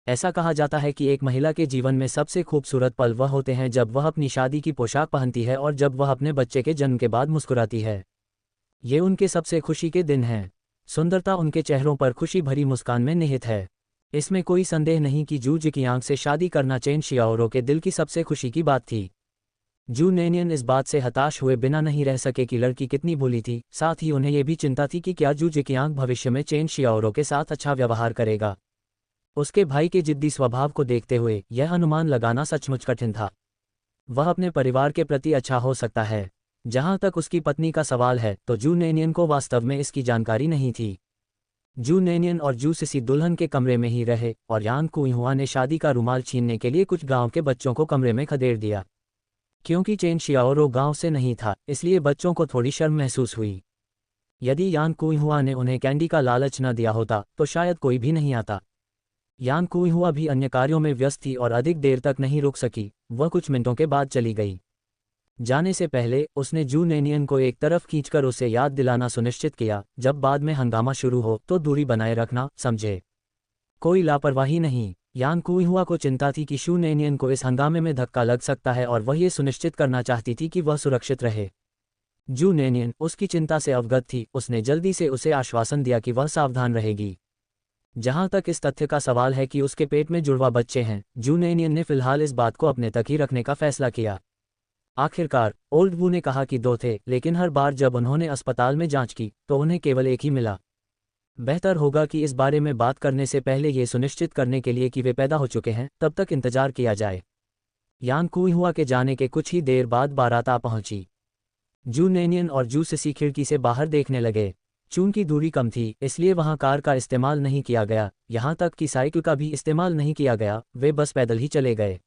ऐसा कहा जाता है कि एक महिला के जीवन में सबसे खूबसूरत पल वह होते हैं जब वह अपनी शादी की पोशाक पहनती है और जब वह अपने बच्चे के जन्म के बाद मुस्कुराती है। ये उनके सबसे खुशी के दिन हैं। सुंदरता उनके चेहरों पर खुशी भरी मुस्कान में निहित है। इसमें कोई संदेह नहीं कि जू जिकियांग से शादी करना चेन शियाओरू के दिल की सबसे खुशी की बात थी। जू नेनियन इस बात से हताश हुए बिना नहीं रह सके कि लड़की कितनी भोली थी, साथ ही उन्हें यह भी चिंता थी कि क्या जू जिकियांग भविष्य में चेन शियाओरो के साथ अच्छा व्यवहार करेगा। उसके भाई के जिद्दी स्वभाव को देखते हुए यह अनुमान लगाना सचमुच कठिन था। वह अपने परिवार के प्रति अच्छा हो सकता है। जहां तक उसकी पत्नी का सवाल है तो जू नेनियन को वास्तव में इसकी जानकारी नहीं थी। जू नेनियन और जू सिसी दुल्हन के कमरे में ही रहे और यान कुइहुआ ने शादी का रुमाल छीनने के लिए कुछ गांव के बच्चों को कमरे में खदेड़ दिया। क्योंकि चेन शियाओरो गांव से नहीं था, इसलिए बच्चों को थोड़ी शर्म महसूस हुई। यदि यान कुइहुआ ने उन्हें कैंडी का लालच न दिया होता तो शायद कोई भी नहीं आता। यान कुइहुआ भी अन्य कार्यों में व्यस्त थी और अधिक देर तक नहीं रुक सकी। वह कुछ मिनटों के बाद चली गई। जाने से पहले उसने जू नेनियन को एक तरफ खींचकर उसे याद दिलाना सुनिश्चित किया, जब बाद में हंगामा शुरू हो तो दूरी बनाए रखना, समझे? कोई लापरवाही नहीं। यान कुइहुआ को चिंता थी कि शू नेनियन को इस हंगामे में धक्का लग सकता है और वह ये सुनिश्चित करना चाहती थी कि वह सुरक्षित रहे। जू नेनियन उसकी चिंता से अवगत थी। उसने जल्दी से उसे आश्वासन दिया कि वह सावधान रहेगी। जहां तक इस तथ्य का सवाल है कि उसके पेट में जुड़वा बच्चे हैं, जू नेनियन ने फिलहाल इस बात को अपने तक ही रखने का फैसला किया। आखिरकार ओल्ड वू ने कहा कि 2 थे, लेकिन हर बार जब उन्होंने अस्पताल में जांच की तो उन्हें केवल एक ही मिला। बेहतर होगा कि इस बारे में बात करने से पहले ये सुनिश्चित करने के लिए कि वे पैदा हो चुके हैं, तब तक इंतजार किया जाए। यान कुइहुआ के जाने के कुछ ही देर बाद बारात आ पहुंची। जू नेनियन और जू सिसी खिड़की से बाहर देखने लगे। चूंकि दूरी कम थी, इसलिए वहां कार का इस्तेमाल नहीं किया गया, यहां तक कि साइकिल का भी इस्तेमाल नहीं किया गया। वे बस पैदल ही चले गए।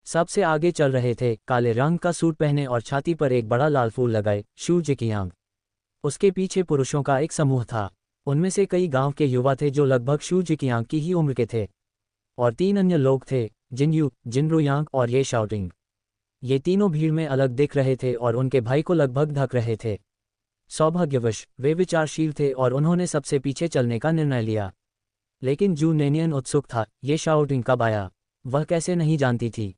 सबसे आगे चल रहे थे, काले रंग का सूट पहने और छाती पर एक बड़ा लाल फूल लगाए, शू जिकियांग। उसके पीछे पुरुषों का एक समूह था। उनमें से कई गांव के युवा थे जो लगभग शू जिकियांग की ही उम्र के थे, और 3 अन्य लोग थे, जिनयू, जिनरुयांग और ये शाओटिंग। ये तीनों भीड़ में अलग दिख रहे थे और उनके भाई को लगभग ढक रहे थे। सौभाग्यवश वे विचारशील थे और उन्होंने सबसे पीछे चलने का निर्णय लिया। लेकिन जू नेनियन उत्सुक था, ये शाओटिंग कब आया? वह कैसे नहीं जानती थी?